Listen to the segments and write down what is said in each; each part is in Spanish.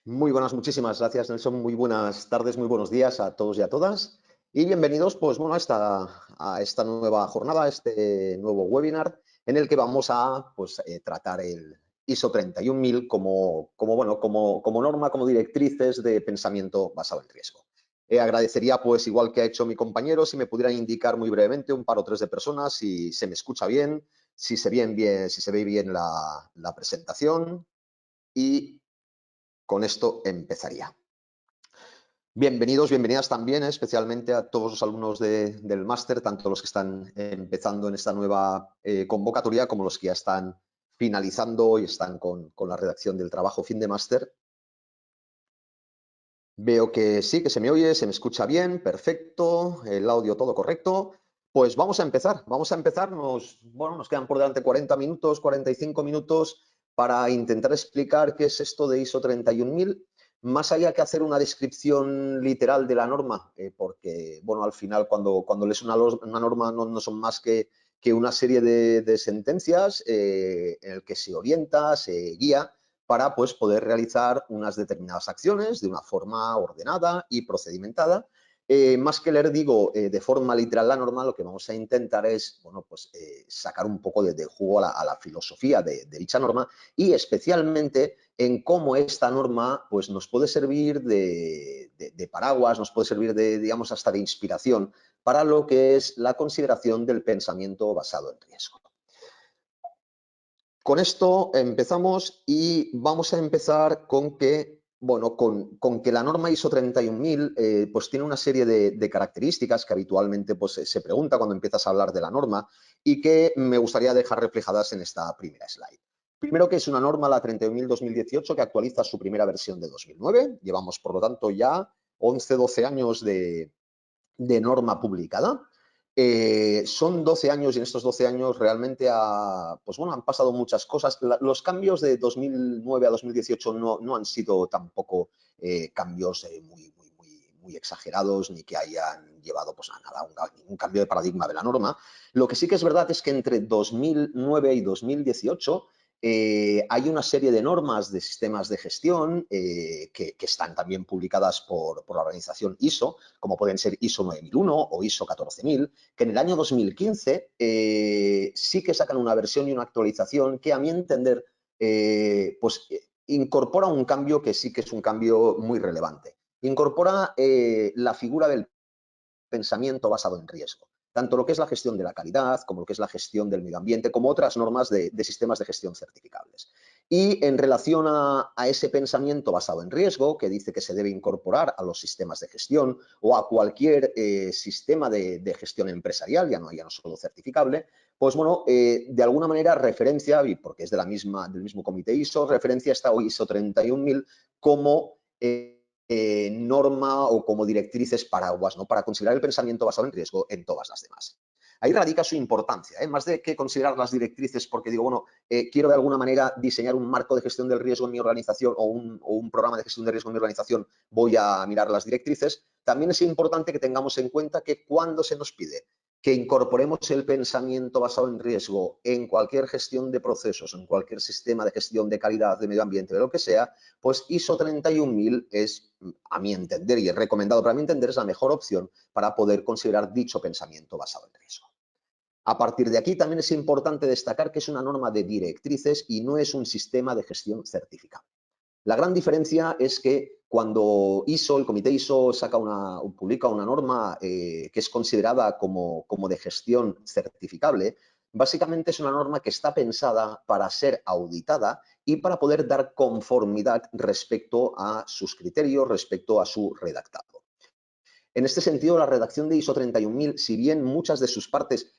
Muy buenas, muchísimas gracias, Nelson. Muy buenas tardes, muy buenos días a todos y a todas. Y bienvenidos, pues bueno, a esta nueva jornada, a este nuevo webinar, en el que vamos a tratar el ISO 31000 como norma, como directrices de pensamiento basado en riesgo. Agradecería, pues, igual que ha hecho mi compañero, si me pudieran indicar muy brevemente un par o tres de personas, si se me escucha bien, si se ve bien la presentación, y con esto empezaría. Bienvenidos, bienvenidas también, especialmente a todos los alumnos del máster, tanto los que están empezando en esta nueva convocatoria como los que ya están finalizando y están con la redacción del trabajo fin de máster. Veo que sí, que se me oye, se me escucha bien, perfecto, el audio todo correcto. Pues vamos a empezar, nos quedan por delante 40 minutos, 45 minutos para intentar explicar qué es esto de ISO 31000, más allá que hacer una descripción literal de la norma, porque, bueno, al final cuando lees una norma no son más que una serie de sentencias en el que se orienta, se guía para, pues, poder realizar unas determinadas acciones de una forma ordenada y procedimentada. Más que leer, de forma literal la norma, lo que vamos a intentar es, bueno, pues, sacar un poco de jugo a la filosofía de dicha norma, y especialmente en cómo esta norma, pues, nos puede servir de paraguas, nos puede servir digamos, hasta de inspiración para lo que es la consideración del pensamiento basado en riesgo. Con esto empezamos, y vamos a empezar con que, bueno, con que la norma ISO 31000 pues tiene una serie de características que habitualmente, pues, se pregunta cuando empiezas a hablar de la norma, y que me gustaría dejar reflejadas en esta primera slide. Primero, que es una norma, la 31000-2018, que actualiza su primera versión de 2009. Llevamos, por lo tanto, ya 11-12 años de norma publicada. Son 12 años, y en estos 12 años realmente pues bueno, han pasado muchas cosas. Los cambios de 2009 a 2018 no han sido tampoco cambios muy exagerados, ni que hayan llevado, pues, a nada, un cambio de paradigma de la norma. Lo que sí que es verdad es que entre 2009 y 2018 hay una serie de normas de sistemas de gestión que están también publicadas por la organización ISO, como pueden ser ISO 9001 o ISO 14000, que en el año 2015 sí que sacan una versión y una actualización que, a mi entender, incorpora un cambio que sí que es un cambio muy relevante. Incorpora la figura del pensamiento basado en riesgo. Tanto lo que es la gestión de la calidad, como lo que es la gestión del medio ambiente, como otras normas de sistemas de gestión certificables. Y en relación a ese pensamiento basado en riesgo, que dice que se debe incorporar a los sistemas de gestión o a cualquier sistema de gestión empresarial, ya no solo certificable, pues bueno, de alguna manera referencia, y porque es del mismo comité ISO, referencia esta ISO 31000 como norma o como directrices paraguas, ¿no?, para considerar el pensamiento basado en riesgo en todas las demás. Ahí radica su importancia, más de que considerar las directrices porque digo, bueno, quiero de alguna manera diseñar un marco de gestión del riesgo en mi organización, o un programa de gestión de riesgo en mi organización, voy a mirar las directrices. También es importante que tengamos en cuenta que cuando se nos pide que incorporemos el pensamiento basado en riesgo en cualquier gestión de procesos, en cualquier sistema de gestión de calidad, de medio ambiente, de lo que sea, pues ISO 31000 es, a mi entender, y es recomendado para mi entender, es la mejor opción para poder considerar dicho pensamiento basado en riesgo. A partir de aquí también es importante destacar que es una norma de directrices y no es un sistema de gestión certificado. La gran diferencia es que cuando el comité ISO publica una norma que es considerada como de gestión certificable, básicamente es una norma que está pensada para ser auditada y para poder dar conformidad respecto a sus criterios, respecto a su redactado. En este sentido, la redacción de ISO 31000, si bien muchas de sus partes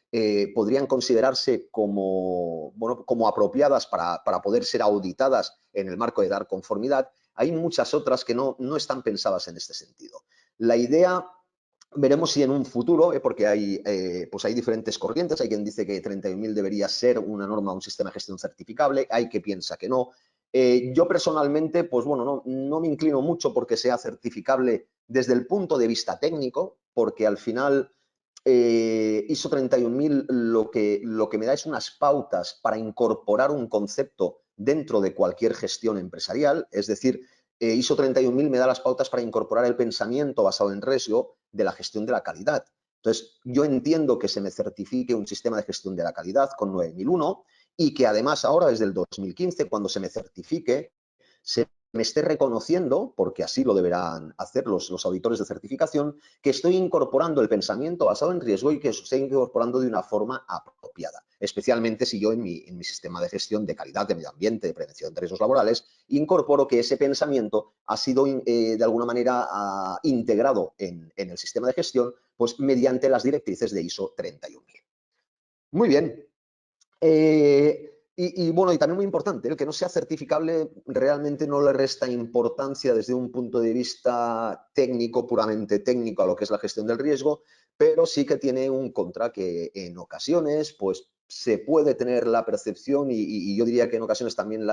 podrían considerarse como apropiadas para poder ser auditadas en el marco de dar conformidad, hay muchas otras que no están pensadas en este sentido. La idea, veremos si en un futuro, porque hay diferentes corrientes, hay quien dice que 31000 debería ser una norma, un sistema de gestión certificable, hay quien piensa que no. Yo personalmente, pues bueno, no me inclino mucho porque sea certificable desde el punto de vista técnico, porque al final ISO 31000 lo que me da es unas pautas para incorporar un concepto dentro de cualquier gestión empresarial. Es decir, ISO 31000 me da las pautas para incorporar el pensamiento basado en riesgo de la gestión de la calidad. Entonces, yo entiendo que se me certifique un sistema de gestión de la calidad con 9001 y que además ahora, desde el 2015, cuando se me certifique, se me esté reconociendo, porque así lo deberán hacer los auditores de certificación, que estoy incorporando el pensamiento basado en riesgo y que estoy incorporando de una forma apropiada, especialmente si yo en mi sistema de gestión de calidad, de medio ambiente, de prevención de riesgos laborales, incorporo que ese pensamiento ha sido de alguna manera integrado en el sistema de gestión, pues mediante las directrices de ISO 31000. Muy bien. Bueno, y también muy importante, el que no sea certificable realmente no le resta importancia desde un punto de vista técnico, puramente técnico, a lo que es la gestión del riesgo, pero sí que tiene un contra que en ocasiones pues se puede tener la percepción y yo diría que en ocasiones también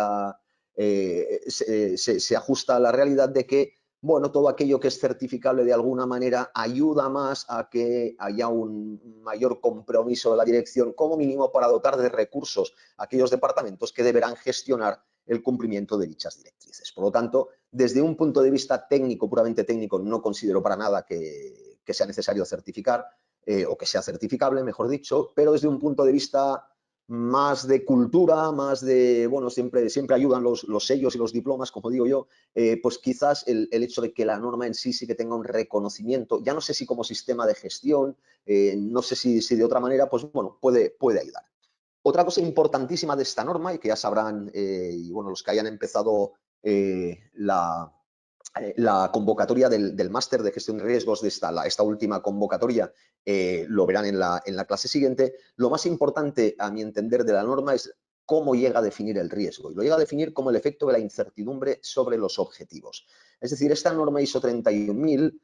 se ajusta a la realidad de que bueno, todo aquello que es certificable de alguna manera ayuda más a que haya un mayor compromiso de la dirección, como mínimo para dotar de recursos a aquellos departamentos que deberán gestionar el cumplimiento de dichas directrices. Por lo tanto, desde un punto de vista técnico, puramente técnico, no considero para nada que sea necesario certificar o que sea certificable, mejor dicho, pero desde un punto de vista más de cultura, más de, bueno, siempre ayudan los sellos y los diplomas, como digo yo, pues quizás el hecho de que la norma en sí que tenga un reconocimiento, ya no sé si como sistema de gestión, no sé si de otra manera, pues bueno, puede ayudar. Otra cosa importantísima de esta norma, y que ya sabrán, y bueno, los que hayan empezado la convocatoria del máster de gestión de riesgos de esta última convocatoria, lo verán en la clase siguiente. Lo más importante, a mi entender, de la norma es cómo llega a definir el riesgo. Y lo llega a definir como el efecto de la incertidumbre sobre los objetivos. Es decir, esta norma ISO 31000,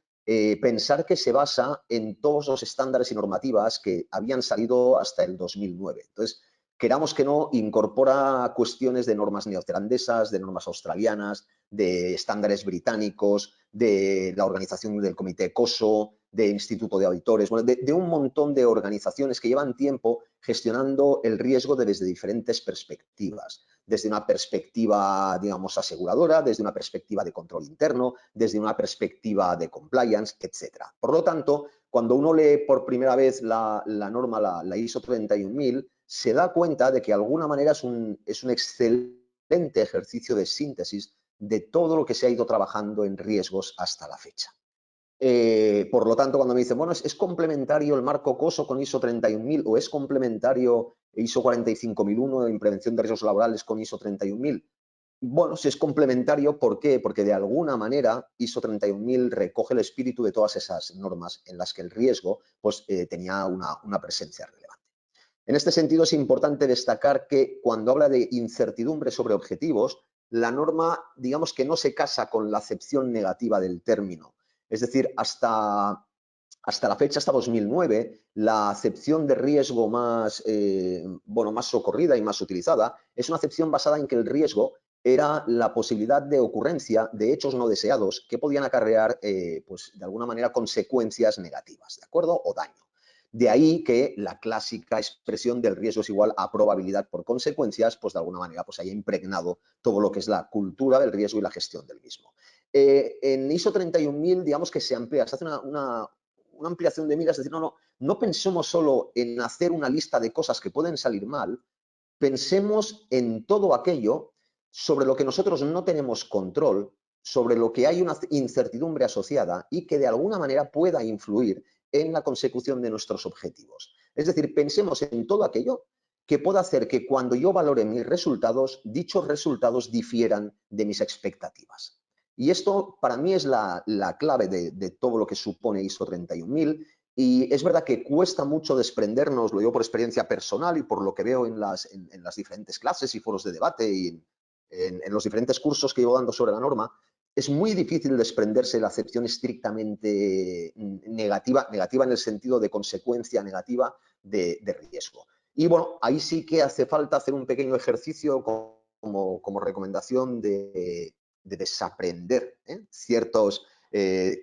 pensar que se basa en todos los estándares y normativas que habían salido hasta el 2009. Entonces, queramos que no, incorpora cuestiones de normas neozelandesas, de normas australianas, de estándares británicos, de la organización del Comité COSO, de Instituto de Auditores, bueno, de un montón de organizaciones que llevan tiempo gestionando el riesgo desde diferentes perspectivas. Desde una perspectiva, digamos, aseguradora, desde una perspectiva de control interno, desde una perspectiva de compliance, etc. Por lo tanto, cuando uno lee por primera vez la norma, la ISO 31000, se da cuenta de que de alguna manera es un excelente ejercicio de síntesis de todo lo que se ha ido trabajando en riesgos hasta la fecha. Por lo tanto, cuando me dicen, bueno, ¿es complementario el marco COSO con ISO 31000 o es complementario ISO 45001 en prevención de riesgos laborales con ISO 31000? Bueno, si es complementario, ¿por qué? Porque de alguna manera ISO 31000 recoge el espíritu de todas esas normas en las que el riesgo pues, tenía una presencia relevante. En este sentido, es importante destacar que cuando habla de incertidumbre sobre objetivos, la norma, digamos que no se casa con la acepción negativa del término. Es decir, hasta la fecha, hasta 2009, la acepción de riesgo más socorrida y más utilizada es una acepción basada en que el riesgo era la posibilidad de ocurrencia de hechos no deseados que podían acarrear, pues, de alguna manera, consecuencias negativas, ¿de acuerdo? O daño. De ahí que la clásica expresión del riesgo es igual a probabilidad por consecuencias, pues de alguna manera pues haya impregnado todo lo que es la cultura del riesgo y la gestión del mismo. En ISO 31000, digamos que se amplía, se hace una ampliación de miras, es decir, no pensemos solo en hacer una lista de cosas que pueden salir mal, pensemos en todo aquello sobre lo que nosotros no tenemos control, sobre lo que hay una incertidumbre asociada y que de alguna manera pueda influir en la consecución de nuestros objetivos. Es decir, pensemos en todo aquello que pueda hacer que cuando yo valore mis resultados, dichos resultados difieran de mis expectativas. Y esto para mí es la clave de todo lo que supone ISO 31000. Y es verdad que cuesta mucho desprendernos, lo digo por experiencia personal y por lo que veo en las diferentes clases y foros de debate y en los diferentes cursos que llevo dando sobre la norma, es muy difícil desprenderse de la acepción estrictamente negativa en el sentido de consecuencia negativa de riesgo. Y bueno, ahí sí que hace falta hacer un pequeño ejercicio como recomendación de desaprender ciertos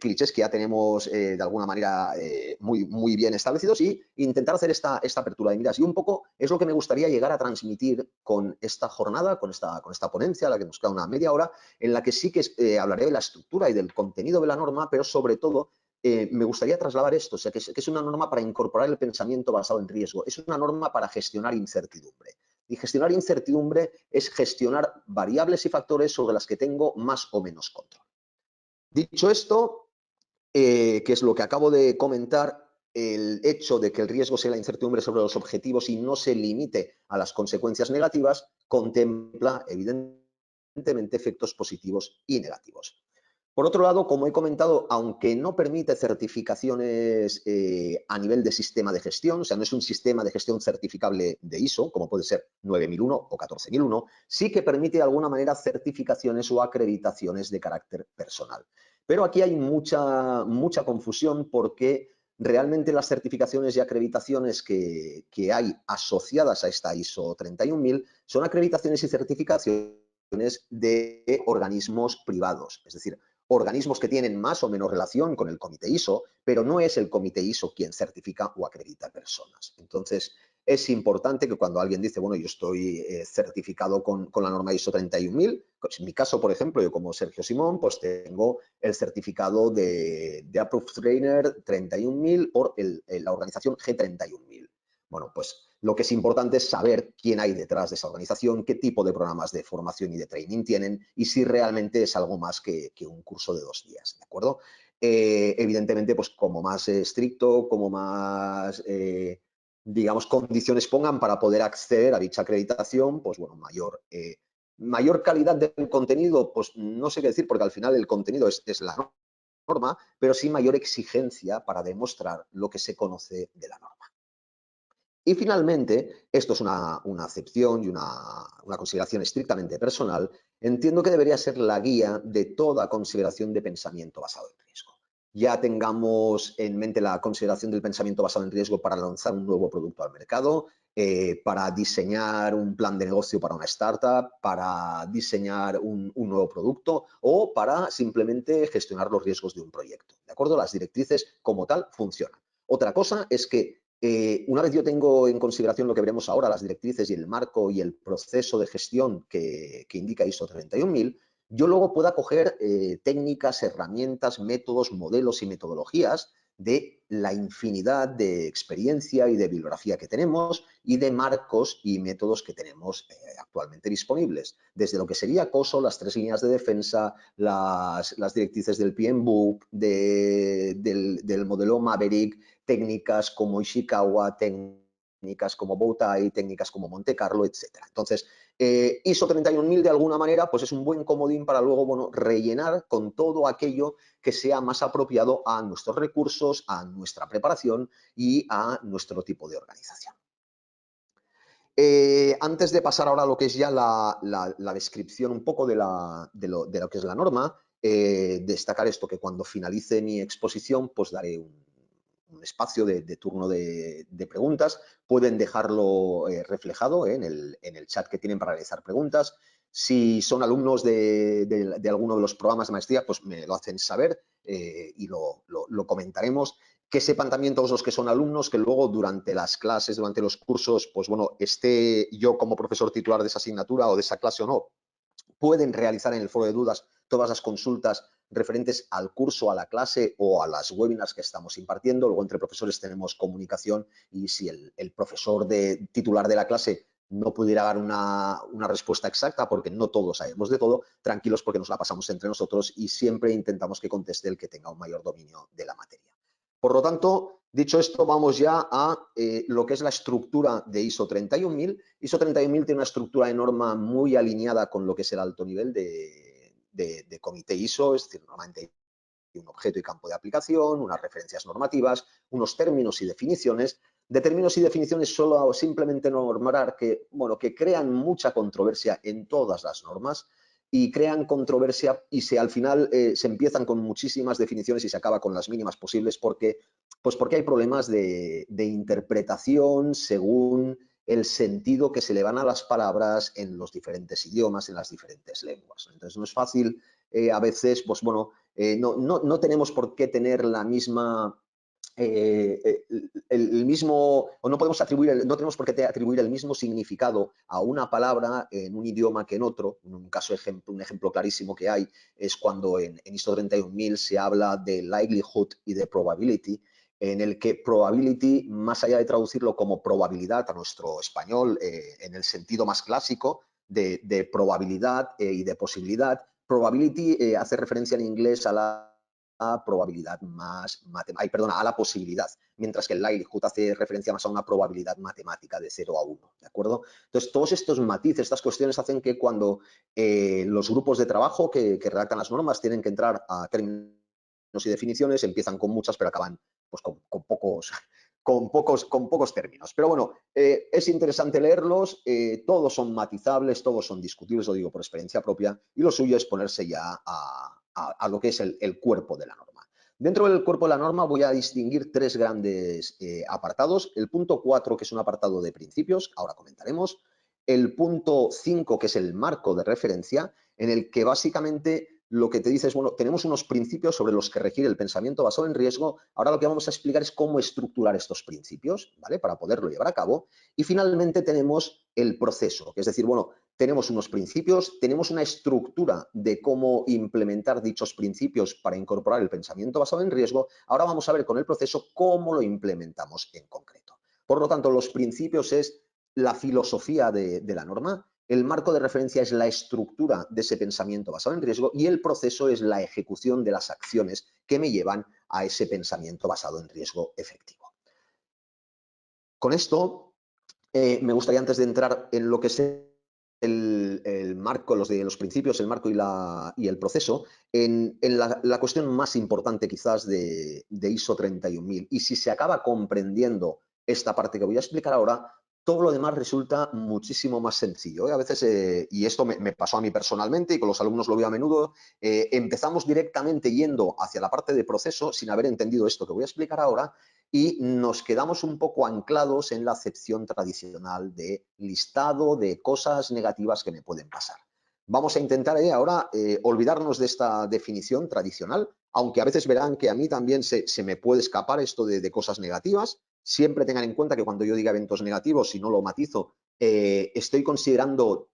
clichés que ya tenemos de alguna manera muy bien establecidos y intentar hacer esta apertura de miras. Y un poco es lo que me gustaría llegar a transmitir con esta jornada, con esta ponencia, a la que nos queda una media hora, en la que sí que hablaré de la estructura y del contenido de la norma, pero sobre todo me gustaría trasladar esto, o sea, que es una norma para incorporar el pensamiento basado en riesgo, es una norma para gestionar incertidumbre. Y gestionar incertidumbre es gestionar variables y factores sobre las que tengo más o menos control. Dicho esto, que es lo que acabo de comentar, el hecho de que el riesgo sea la incertidumbre sobre los objetivos y no se limite a las consecuencias negativas, contempla evidentemente efectos positivos y negativos. Por otro lado, como he comentado, aunque no permite certificaciones a nivel de sistema de gestión, o sea, no es un sistema de gestión certificable de ISO, como puede ser 9001 o 14001, sí que permite de alguna manera certificaciones o acreditaciones de carácter personal. Pero aquí hay mucha confusión porque realmente las certificaciones y acreditaciones que hay asociadas a esta ISO 31000 son acreditaciones y certificaciones de organismos privados, es decir, organismos que tienen más o menos relación con el comité ISO, pero no es el comité ISO quien certifica o acredita personas. Entonces, es importante que cuando alguien dice, bueno, yo estoy certificado con la norma ISO 31000, pues en mi caso, por ejemplo, yo como Sergio Simón, pues tengo el certificado de Approved Trainer 31000 por la organización G31000. Bueno, pues lo que es importante es saber quién hay detrás de esa organización, qué tipo de programas de formación y de training tienen y si realmente es algo más que un curso de 2 días, ¿de acuerdo? Evidentemente, pues como más estricto, como más, digamos, condiciones pongan para poder acceder a dicha acreditación, pues bueno, mayor calidad del contenido, pues no sé qué decir, porque al final el contenido es la norma, pero sí mayor exigencia para demostrar lo que se conoce de la norma. Y finalmente, esto es una acepción y una consideración estrictamente personal, entiendo que debería ser la guía de toda consideración de pensamiento basado en riesgo. Ya tengamos en mente la consideración del pensamiento basado en riesgo para lanzar un nuevo producto al mercado, para diseñar un plan de negocio para una startup, para diseñar un nuevo producto o para simplemente gestionar los riesgos de un proyecto. ¿De acuerdo? Las directrices como tal funcionan. Otra cosa es que una vez yo tengo en consideración lo que veremos ahora, las directrices y el marco y el proceso de gestión que indica ISO 31000, yo luego pueda coger técnicas, herramientas, métodos, modelos y metodologías de la infinidad de experiencia y de bibliografía que tenemos y de marcos y métodos que tenemos actualmente disponibles. Desde lo que sería COSO, las 3 líneas de defensa, las directrices del PMBOK, del modelo Maverick, técnicas como Ishikawa, técnicas como Bowtie, técnicas como Monte Carlo, etc. Entonces, ISO 31000 de alguna manera pues es un buen comodín para luego, bueno, rellenar con todo aquello que sea más apropiado a nuestros recursos, a nuestra preparación y a nuestro tipo de organización. Antes de pasar ahora a lo que es ya la descripción un poco de lo que es la norma, destacar esto, que cuando finalice mi exposición, pues daré un espacio de turno de preguntas. Pueden dejarlo reflejado en el chat que tienen para realizar preguntas. Si son alumnos de alguno de los programas de maestría, pues me lo hacen saber y lo comentaremos. Que sepan también todos los que son alumnos que luego durante las clases, durante los cursos, pues bueno, esté yo como profesor titular de esa asignatura o de esa clase o no, pueden realizar en el foro de dudas todas las consultas referentes al curso, a la clase o a las webinars que estamos impartiendo. Luego entre profesores tenemos comunicación y si el profesor titular de la clase no pudiera dar una respuesta exacta porque no todos sabemos de todo, tranquilos porque nos la pasamos entre nosotros y siempre intentamos que conteste el que tenga un mayor dominio de la materia. Por lo tanto, dicho esto, vamos ya a lo que es la estructura de ISO 31000. ISO 31000 tiene una estructura de norma muy alineada con lo que es el alto nivel de comité ISO, es decir, normalmente hay un objeto y campo de aplicación, unas referencias normativas, unos términos y definiciones. De términos y definiciones solo simplemente nombrar que, bueno, que crean mucha controversia en todas las normas y crean controversia y al final se empiezan con muchísimas definiciones y se acaba con las mínimas posibles porque hay problemas de interpretación según el sentido que se le van a las palabras en los diferentes idiomas, en las diferentes lenguas. Entonces, no es fácil a veces, pues bueno, no tenemos por qué tener la misma el mismo, o no podemos atribuir, no tenemos por qué atribuir el mismo significado a una palabra en un idioma que en otro. Un ejemplo clarísimo que hay es cuando en ISO 31000 se habla de likelihood y de probability, en el que probability, más allá de traducirlo como probabilidad a nuestro español, en el sentido más clásico de probabilidad y de posibilidad, probability hace referencia en inglés a la probabilidad más a la posibilidad, mientras que el likelihood hace referencia más a una probabilidad matemática de 0 a 1, ¿de acuerdo? Entonces, todos estos matices, estas cuestiones hacen que cuando los grupos de trabajo que redactan las normas tienen que entrar a términos y definiciones, empiezan con muchas, pero acaban pues, con pocos términos. Pero bueno, es interesante leerlos, todos son matizables, todos son discutibles, lo digo por experiencia propia, y lo suyo es ponerse ya a lo que es el cuerpo de la norma. Dentro del cuerpo de la norma voy a distinguir tres grandes apartados. El punto 4, que es un apartado de principios, ahora comentaremos. El punto 5, que es el marco de referencia, en el que básicamente lo que te dice es, bueno, tenemos unos principios sobre los que requiere el pensamiento basado en riesgo. Ahora lo que vamos a explicar es cómo estructurar estos principios, ¿vale? Para poderlo llevar a cabo. Y finalmente tenemos el proceso, que es decir, bueno, tenemos unos principios, tenemos una estructura de cómo implementar dichos principios para incorporar el pensamiento basado en riesgo. Ahora vamos a ver con el proceso cómo lo implementamos en concreto. Por lo tanto, los principios es la filosofía de la norma, el marco de referencia es la estructura de ese pensamiento basado en riesgo y el proceso es la ejecución de las acciones que me llevan a ese pensamiento basado en riesgo efectivo. Con esto, me gustaría, antes de entrar en lo que es el marco, los principios, el marco y el proceso, en la cuestión más importante quizás de ISO 31000. Y si se acaba comprendiendo esta parte que voy a explicar ahora, todo lo demás resulta muchísimo más sencillo. A veces, y esto me pasó a mí personalmente y con los alumnos lo veo a menudo, empezamos directamente yendo hacia la parte de proceso sin haber entendido esto que voy a explicar ahora, y nos quedamos un poco anclados en la acepción tradicional de listado de cosas negativas que me pueden pasar. Vamos a intentar ahora olvidarnos de esta definición tradicional, aunque a veces verán que a mí también se me puede escapar esto de cosas negativas. Siempre tengan en cuenta que cuando yo diga eventos negativos, si no lo matizo, estoy considerando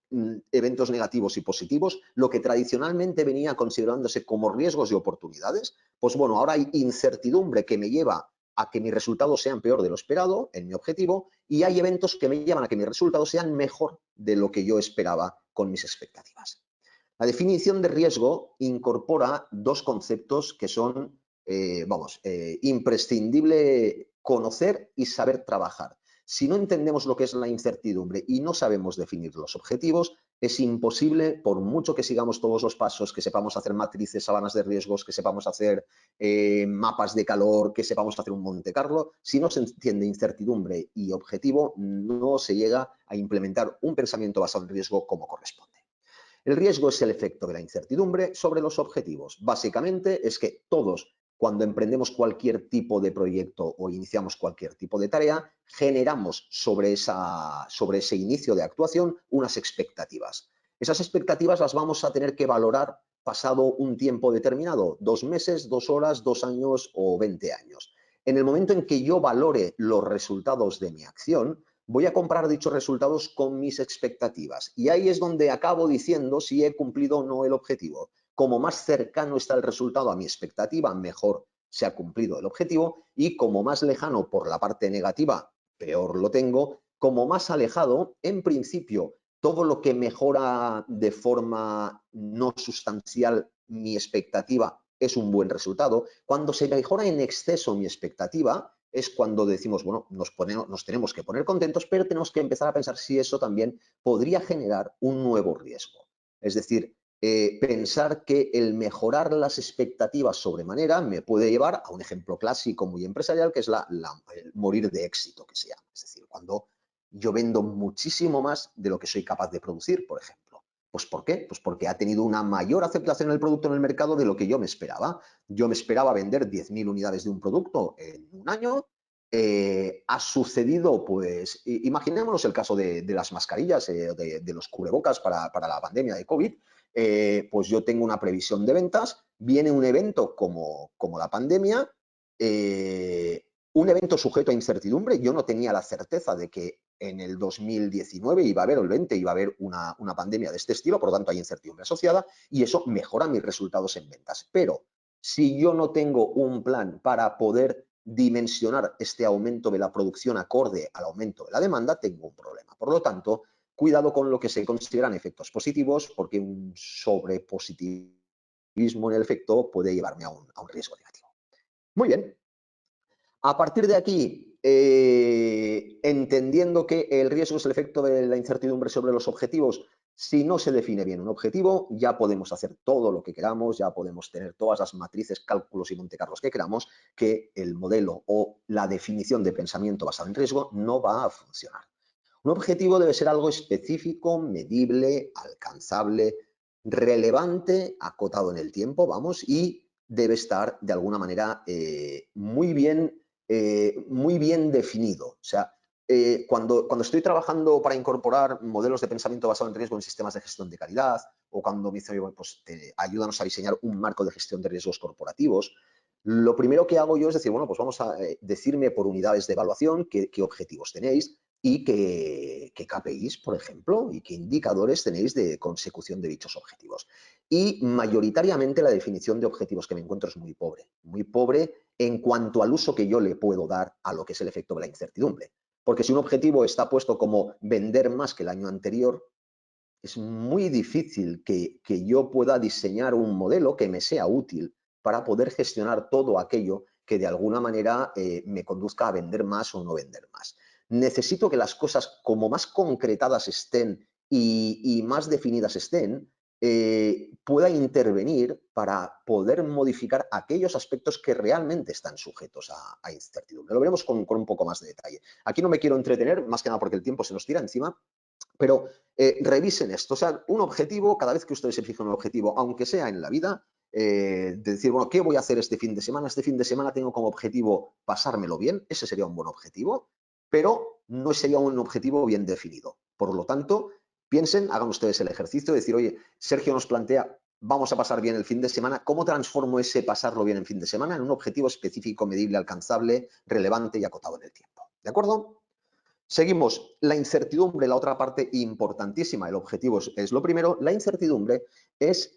eventos negativos y positivos, lo que tradicionalmente venía considerándose como riesgos y oportunidades. Pues bueno, ahora hay incertidumbre que me lleva a que mis resultados sean peor de lo esperado en mi objetivo, y hay eventos que me llevan a que mis resultados sean mejor de lo que yo esperaba con mis expectativas. La definición de riesgo incorpora dos conceptos que son, imprescindible conocer y saber trabajar. Si no entendemos lo que es la incertidumbre y no sabemos definir los objetivos, es imposible, por mucho que sigamos todos los pasos, que sepamos hacer matrices, sabanas de riesgos, que sepamos hacer mapas de calor, que sepamos hacer un Monte Carlo, si no se entiende incertidumbre y objetivo, no se llega a implementar un pensamiento basado en riesgo como corresponde. El riesgo es el efecto de la incertidumbre sobre los objetivos. Básicamente es que todos, cuando emprendemos cualquier tipo de proyecto o iniciamos cualquier tipo de tarea, generamos sobre ese inicio de actuación unas expectativas. Esas expectativas las vamos a tener que valorar pasado un tiempo determinado, 2 meses, 2 horas, 2 años o 20 años. En el momento en que yo valore los resultados de mi acción, voy a comparar dichos resultados con mis expectativas. Y ahí es donde acabo diciendo si he cumplido o no el objetivo. Como más cercano está el resultado a mi expectativa, mejor se ha cumplido el objetivo, y como más lejano por la parte negativa, peor lo tengo. Como más alejado, en principio, todo lo que mejora de forma no sustancial mi expectativa es un buen resultado. Cuando se mejora en exceso mi expectativa, es cuando decimos, bueno, nos tenemos que poner contentos, pero tenemos que empezar a pensar si eso también podría generar un nuevo riesgo. Es decir, pensar que el mejorar las expectativas sobremanera me puede llevar a un ejemplo clásico muy empresarial, que es el morir de éxito, que se llama. Es decir, cuando yo vendo muchísimo más de lo que soy capaz de producir, por ejemplo. Pues ¿por qué? Pues porque ha tenido una mayor aceptación el producto en el mercado de lo que yo me esperaba. Yo me esperaba vender 10.000 unidades de un producto en un año, ha sucedido, pues, imaginémonos el caso de las mascarillas, de los cubrebocas para la pandemia de COVID. Pues yo tengo una previsión de ventas, viene un evento como la pandemia, un evento sujeto a incertidumbre. Yo no tenía la certeza de que en el 2019 iba a haber, o el 20, iba a haber una pandemia de este estilo, por lo tanto hay incertidumbre asociada y eso mejora mis resultados en ventas. Pero si yo no tengo un plan para poder dimensionar este aumento de la producción acorde al aumento de la demanda, tengo un problema. Por lo tanto, cuidado con lo que se consideran efectos positivos, porque un sobrepositivismo en el efecto puede llevarme a un riesgo negativo. Muy bien. A partir de aquí, entendiendo que el riesgo es el efecto de la incertidumbre sobre los objetivos, si no se define bien un objetivo, ya podemos hacer todo lo que queramos, ya podemos tener todas las matrices, cálculos y montecarlos que queramos, que el modelo o la definición de pensamiento basado en riesgo no va a funcionar. Un objetivo debe ser algo específico, medible, alcanzable, relevante, acotado en el tiempo, vamos, y debe estar de alguna manera muy bien definido. O sea, cuando estoy trabajando para incorporar modelos de pensamiento basado en riesgo en sistemas de gestión de calidad, o cuando me dicen, pues ayúdanos a diseñar un marco de gestión de riesgos corporativos, lo primero que hago yo es decir, bueno, pues vamos a decirme por unidades de evaluación qué objetivos tenéis y qué KPIs, por ejemplo, y qué indicadores tenéis de consecución de dichos objetivos. Y mayoritariamente la definición de objetivos que me encuentro es muy pobre en cuanto al uso que yo le puedo dar a lo que es el efecto de la incertidumbre. Porque si un objetivo está puesto como vender más que el año anterior, es muy difícil que yo pueda diseñar un modelo que me sea útil para poder gestionar todo aquello que de alguna manera me conduzca a vender más o no vender más. Necesito que las cosas como más concretadas estén y más definidas estén, pueda intervenir para poder modificar aquellos aspectos que realmente están sujetos a incertidumbre. Lo veremos con un poco más de detalle. Aquí no me quiero entretener, más que nada porque el tiempo se nos tira encima, pero revisen esto. O sea, un objetivo, cada vez que ustedes se fijen un objetivo, aunque sea en la vida, de decir, bueno, ¿qué voy a hacer este fin de semana? Este fin de semana tengo como objetivo pasármelo bien. Ese sería un buen objetivo, pero no sería un objetivo bien definido. Por lo tanto, piensen, hagan ustedes el ejercicio de decir, oye, Sergio nos plantea, vamos a pasar bien el fin de semana. ¿Cómo transformo ese pasarlo bien el fin de semana en un objetivo específico, medible, alcanzable, relevante y acotado en el tiempo? ¿De acuerdo? Seguimos. La incertidumbre, la otra parte importantísima. El objetivo es lo primero. La incertidumbre es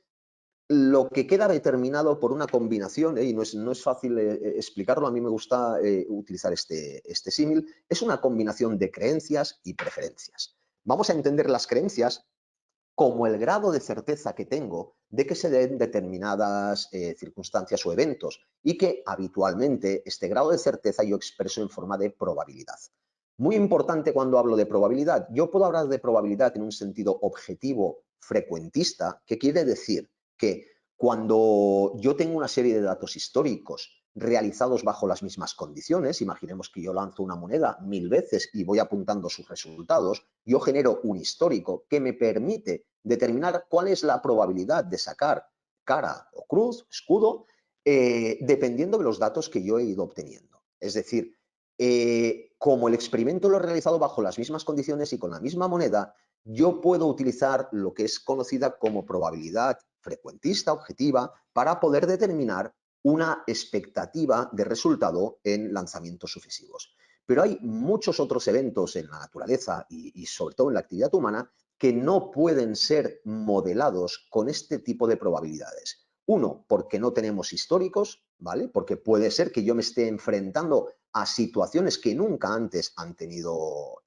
lo que queda determinado por una combinación, y no es fácil explicarlo, a mí me gusta utilizar este símil, es una combinación de creencias y preferencias. Vamos a entender las creencias como el grado de certeza que tengo de que se den determinadas circunstancias o eventos y que habitualmente este grado de certeza yo expreso en forma de probabilidad. Muy importante cuando hablo de probabilidad. Yo puedo hablar de probabilidad en un sentido objetivo frecuentista, que quiere decir que cuando yo tengo una serie de datos históricos realizados bajo las mismas condiciones, imaginemos que yo lanzo una moneda 1000 veces y voy apuntando sus resultados, yo genero un histórico que me permite determinar cuál es la probabilidad de sacar cara o cruz, escudo, dependiendo de los datos que yo he ido obteniendo. Es decir, como el experimento lo he realizado bajo las mismas condiciones y con la misma moneda, yo puedo utilizar lo que es conocida como probabilidad frecuentista, objetiva, para poder determinar una expectativa de resultado en lanzamientos sucesivos. Pero hay muchos otros eventos en la naturaleza y sobre todo en la actividad humana que no pueden ser modelados con este tipo de probabilidades. Uno, porque no tenemos históricos, ¿vale? Porque puede ser que yo me esté enfrentando a situaciones que nunca antes han tenido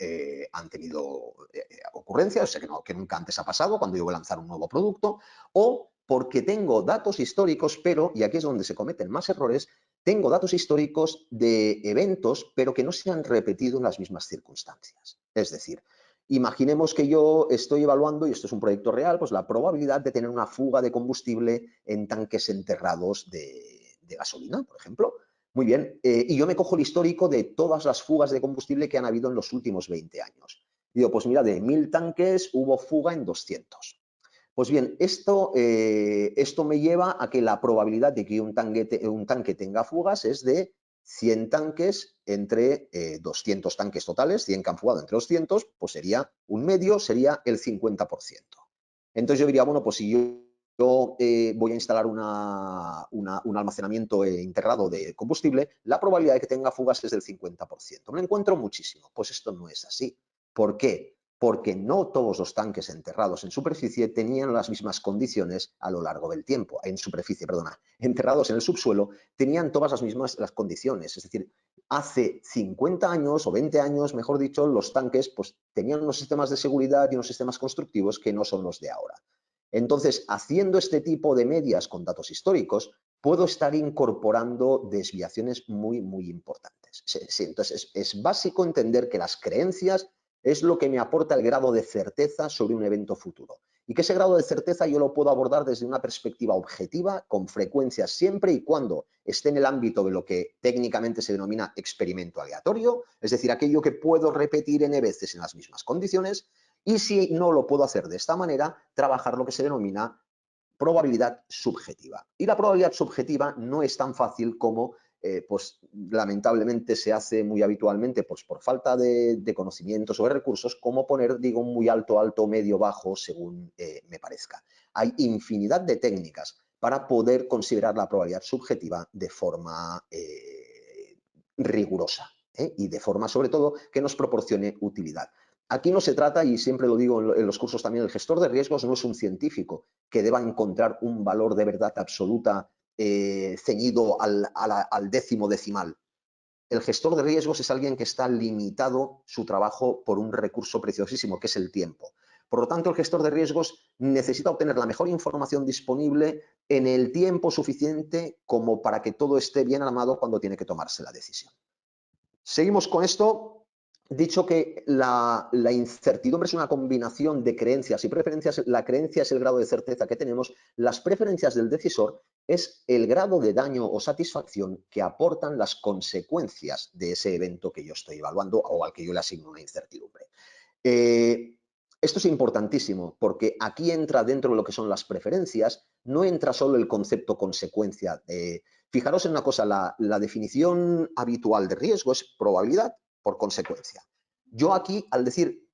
ocurrencias, o sea, que nunca antes ha pasado cuando yo voy a lanzar un nuevo producto, o porque tengo datos históricos, pero, y aquí es donde se cometen más errores, tengo datos históricos de eventos, pero que no se han repetido en las mismas circunstancias. Es decir, imaginemos que yo estoy evaluando, y esto es un proyecto real, pues la probabilidad de tener una fuga de combustible en tanques enterrados de gasolina, por ejemplo. Muy bien, y yo me cojo el histórico de todas las fugas de combustible que han habido en los últimos 20 años. Digo, pues mira, de 1000 tanques hubo fuga en 200. Pues bien, esto me lleva a que la probabilidad de que un tanque tenga fugas es de 100 tanques entre 200 tanques totales, 100 que han fugado entre 200, pues sería un medio, sería el 50%. Entonces yo diría, bueno, pues si yo voy a instalar un almacenamiento integrado de combustible, la probabilidad de que tenga fugas es del 50%. Me encuentro muchísimo. Pues esto no es así. ¿Por qué? Porque no todos los tanques enterrados en superficie tenían las mismas condiciones a lo largo del tiempo. En superficie, perdona. Enterrados en el subsuelo tenían todas las mismas condiciones. Es decir, hace 50 años o 20 años, mejor dicho, los tanques pues, tenían unos sistemas de seguridad y unos sistemas constructivos que no son los de ahora. Entonces, haciendo este tipo de medias con datos históricos, puedo estar incorporando desviaciones muy, muy importantes. Sí, entonces, es básico entender que las creencias es lo que me aporta el grado de certeza sobre un evento futuro. Y que ese grado de certeza yo lo puedo abordar desde una perspectiva objetiva, con frecuencia siempre y cuando esté en el ámbito de lo que técnicamente se denomina experimento aleatorio, es decir, aquello que puedo repetir n veces en las mismas condiciones, y si no lo puedo hacer de esta manera, trabajar lo que se denomina probabilidad subjetiva. Y la probabilidad subjetiva no es tan fácil como, pues lamentablemente se hace muy habitualmente pues, por falta de conocimientos o de recursos, como poner, digo, muy alto, alto, medio, bajo, según me parezca. Hay infinidad de técnicas para poder considerar la probabilidad subjetiva de forma rigurosa y de forma, sobre todo, que nos proporcione utilidad. Aquí no se trata, y siempre lo digo en los cursos también, el gestor de riesgos no es un científico que deba encontrar un valor de verdad absoluta ceñido al décimo decimal. El gestor de riesgos es alguien que está limitado su trabajo por un recurso preciosísimo, que es el tiempo. Por lo tanto, el gestor de riesgos necesita obtener la mejor información disponible en el tiempo suficiente como para que todo esté bien armado cuando tiene que tomarse la decisión. Seguimos con esto. Dicho que la incertidumbre es una combinación de creencias y preferencias, la creencia es el grado de certeza que tenemos, las preferencias del decisor es el grado de daño o satisfacción que aportan las consecuencias de ese evento que yo estoy evaluando o al que yo le asigno una incertidumbre. Esto es importantísimo porque aquí entra dentro de lo que son las preferencias, no entra solo el concepto consecuencia. Fijaros en una cosa, la definición habitual de riesgo es probabilidad por consecuencia. Yo aquí, al decir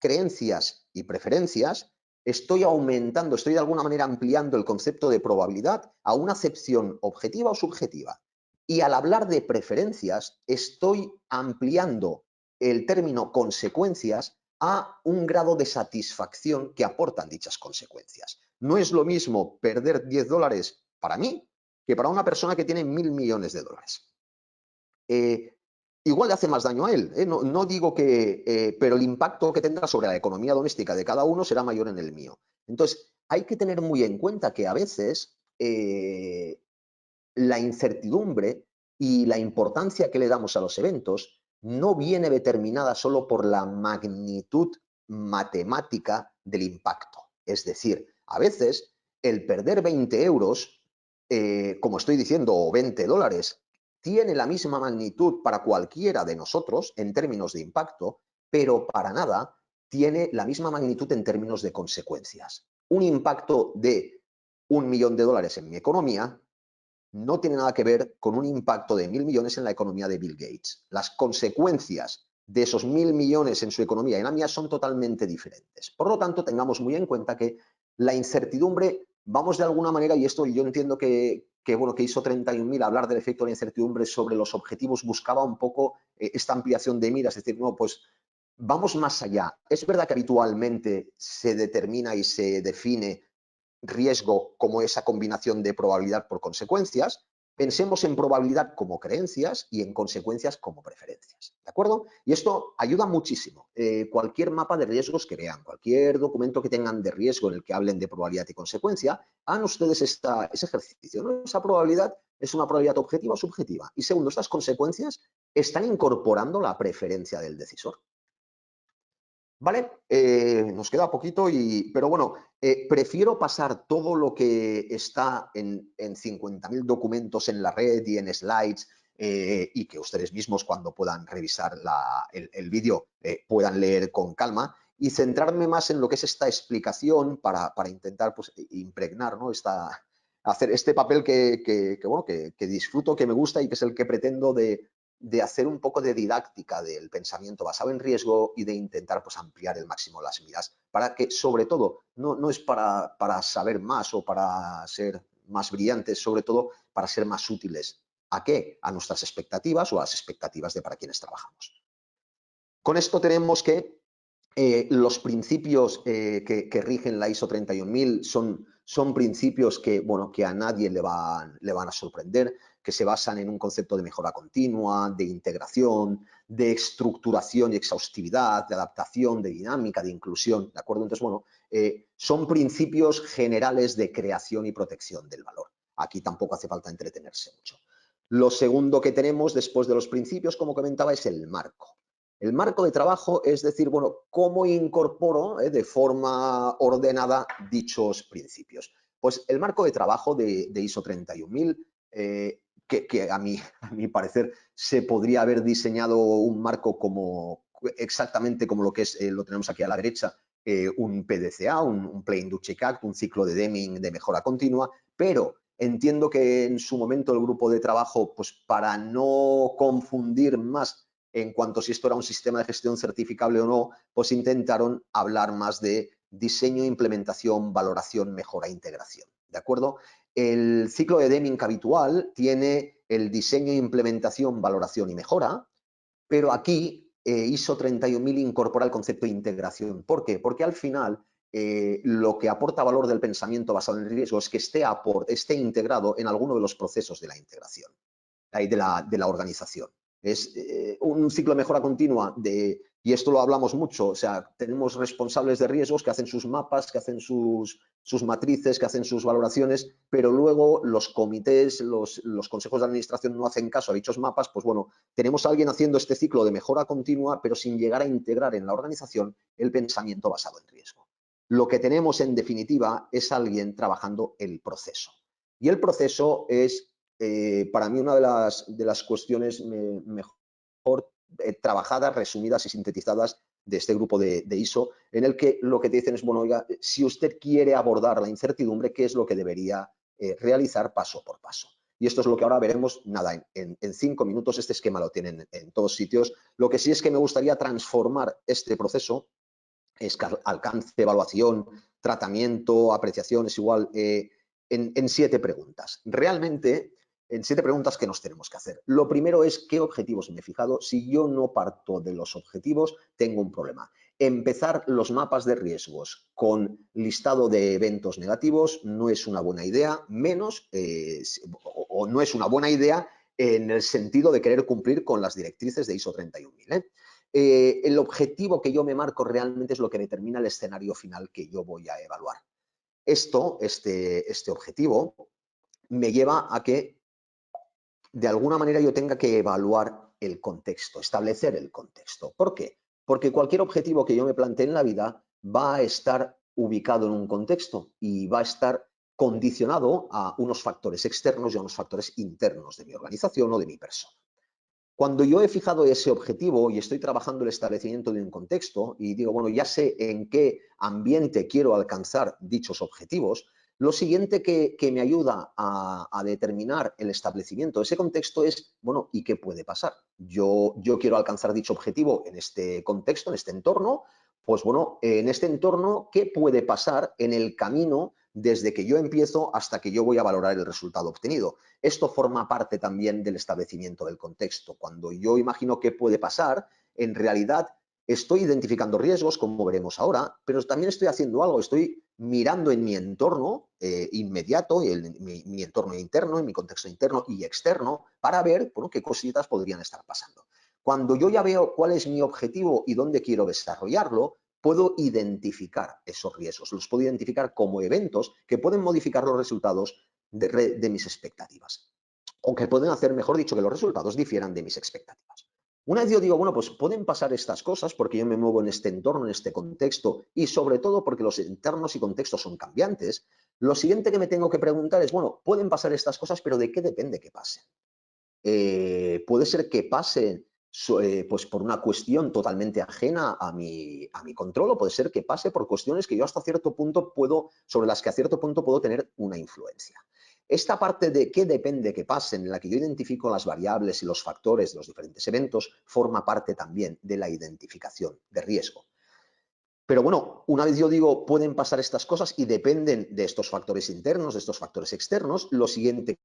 creencias y preferencias, estoy aumentando, estoy de alguna manera ampliando el concepto de probabilidad a una acepción objetiva o subjetiva. Y al hablar de preferencias, estoy ampliando el término consecuencias a un grado de satisfacción que aportan dichas consecuencias. No es lo mismo perder 10 dólares para mí que para una persona que tiene 1.000 millones de dólares. Igual le hace más daño a él, no digo que, pero el impacto que tendrá sobre la economía doméstica de cada uno será mayor en el mío. Entonces, hay que tener muy en cuenta que a veces la incertidumbre y la importancia que le damos a los eventos no viene determinada solo por la magnitud matemática del impacto. Es decir, a veces el perder 20 euros, como estoy diciendo, o 20 dólares, tiene la misma magnitud para cualquiera de nosotros en términos de impacto, pero para nada tiene la misma magnitud en términos de consecuencias. Un impacto de 1.000.000 de dólares en mi economía no tiene nada que ver con un impacto de 1.000 millones en la economía de Bill Gates. Las consecuencias de esos 1.000 millones en su economía y en la mía son totalmente diferentes. Por lo tanto, tengamos muy en cuenta que la incertidumbre, vamos de alguna manera, y esto yo entiendo que hizo 31.000, hablar del efecto de la incertidumbre sobre los objetivos, buscaba un poco esta ampliación de miras, es decir, no, pues vamos más allá. Es verdad que habitualmente se determina y se define riesgo como esa combinación de probabilidad por consecuencias, pensemos en probabilidad como creencias y en consecuencias como preferencias, ¿de acuerdo? Y esto ayuda muchísimo. Cualquier mapa de riesgos que vean, cualquier documento que tengan de riesgo en el que hablen de probabilidad y consecuencia, hagan ustedes ese ejercicio, ¿no? Esa probabilidad es una probabilidad objetiva o subjetiva. Y segundo, estas consecuencias están incorporando la preferencia del decisor. ¿Vale? Nos queda poquito, pero bueno, prefiero pasar todo lo que está en 50.000 documentos en la red y en slides y que ustedes mismos cuando puedan revisar el vídeo puedan leer con calma y centrarme más en lo que es esta explicación para intentar pues, impregnar, ¿no? hacer este papel que disfruto, que me gusta y que es el que pretendo de hacer un poco de didáctica del pensamiento basado en riesgo y de intentar pues, ampliar el máximo las miras para que, sobre todo, no es para saber más o para ser más brillantes, sobre todo para ser más útiles. ¿A qué? A nuestras expectativas o a las expectativas de para quienes trabajamos. Con esto tenemos que los principios que rigen la ISO 31000 son principios que, bueno, que a nadie le van a sorprender, que se basan en un concepto de mejora continua, de integración, de estructuración y exhaustividad, de adaptación, de dinámica, de inclusión, ¿de acuerdo? Entonces, bueno, son principios generales de creación y protección del valor. Aquí tampoco hace falta entretenerse mucho. Lo segundo que tenemos después de los principios, como comentaba, es el marco. El marco de trabajo es decir, bueno, ¿cómo incorporo de forma ordenada dichos principios? Pues el marco de trabajo de ISO 31000, que a mi parecer se podría haber diseñado un marco exactamente como lo que es, lo tenemos aquí a la derecha, un PDCA, un Plain Dutch Act, un ciclo de Deming de mejora continua, pero entiendo que en su momento el grupo de trabajo, pues para no confundir más en cuanto a si esto era un sistema de gestión certificable o no, pues intentaron hablar más de diseño, implementación, valoración, mejora, integración. ¿De acuerdo? El ciclo de Deming habitual tiene el diseño, implementación, valoración y mejora, pero aquí ISO 31000 incorpora el concepto de integración. ¿Por qué? Porque al final lo que aporta valor del pensamiento basado en riesgo es que esté integrado en alguno de los procesos de la integración, de la organización. Es un ciclo de mejora continua y esto lo hablamos mucho, o sea, tenemos responsables de riesgos que hacen sus mapas, que hacen sus matrices, que hacen sus valoraciones, pero luego los comités, los consejos de administración no hacen caso a dichos mapas, pues bueno, tenemos a alguien haciendo este ciclo de mejora continua, pero sin llegar a integrar en la organización el pensamiento basado en riesgo. Lo que tenemos, en definitiva, es alguien trabajando el proceso. Y el proceso es para mí una de las cuestiones mejor trabajadas, resumidas y sintetizadas de este grupo de ISO, en el que lo que te dicen es, bueno, oiga, si usted quiere abordar la incertidumbre, ¿qué es lo que debería realizar paso por paso? Y esto es lo que ahora veremos, nada, en 5 minutos. Este esquema lo tienen en todos sitios. Lo que sí es que me gustaría transformar este proceso, es alcance, evaluación, tratamiento, apreciación, es igual, en 7 preguntas. Realmente, en 7 preguntas que nos tenemos que hacer. Lo primero es qué objetivos me he fijado. Si yo no parto de los objetivos, tengo un problema. Empezar los mapas de riesgos con listado de eventos negativos no es una buena idea, menos o no es una buena idea en el sentido de querer cumplir con las directrices de ISO 31000. El objetivo que yo me marco realmente es lo que determina el escenario final que yo voy a evaluar. Este objetivo me lleva a que de alguna manera yo tenga que evaluar el contexto, establecer el contexto. ¿Por qué? Porque cualquier objetivo que yo me plantee en la vida va a estar ubicado en un contexto y va a estar condicionado a unos factores externos y a unos factores internos de mi organización o de mi persona. Cuando yo he fijado ese objetivo y estoy trabajando el establecimiento de un contexto y digo, bueno, ya sé en qué ambiente quiero alcanzar dichos objetivos, lo siguiente que me ayuda a determinar el establecimiento de ese contexto es, bueno, ¿y qué puede pasar? Yo quiero alcanzar dicho objetivo en este contexto, en este entorno, pues bueno, en este entorno, ¿qué puede pasar en el camino desde que yo empiezo hasta que yo voy a valorar el resultado obtenido? Esto forma parte también del establecimiento del contexto. Cuando yo imagino qué puede pasar, en realidad estoy identificando riesgos, como veremos ahora, pero también estoy haciendo algo, estoy mirando en mi entorno inmediato, mi entorno interno, en mi contexto interno y externo, para ver, bueno, qué cositas podrían estar pasando. Cuando yo ya veo cuál es mi objetivo y dónde quiero desarrollarlo, puedo identificar esos riesgos, los puedo identificar como eventos que pueden modificar los resultados de mis expectativas, o que pueden hacer, mejor dicho, que los resultados difieran de mis expectativas. Una vez yo digo, bueno, pues pueden pasar estas cosas porque yo me muevo en este entorno, en este contexto, y sobre todo porque los entornos y contextos son cambiantes, lo siguiente que me tengo que preguntar es, bueno, pueden pasar estas cosas, pero ¿de qué depende que pasen? Puede ser que pase pues por una cuestión totalmente ajena a mi control, o puede ser que pase por cuestiones que yo hasta cierto punto sobre las que a cierto punto puedo tener una influencia. Esta parte de qué depende que pasen, en la que yo identifico las variables y los factores de los diferentes eventos, forma parte también de la identificación de riesgo. Pero bueno, una vez yo digo, pueden pasar estas cosas y dependen de estos factores internos, de estos factores externos, lo siguiente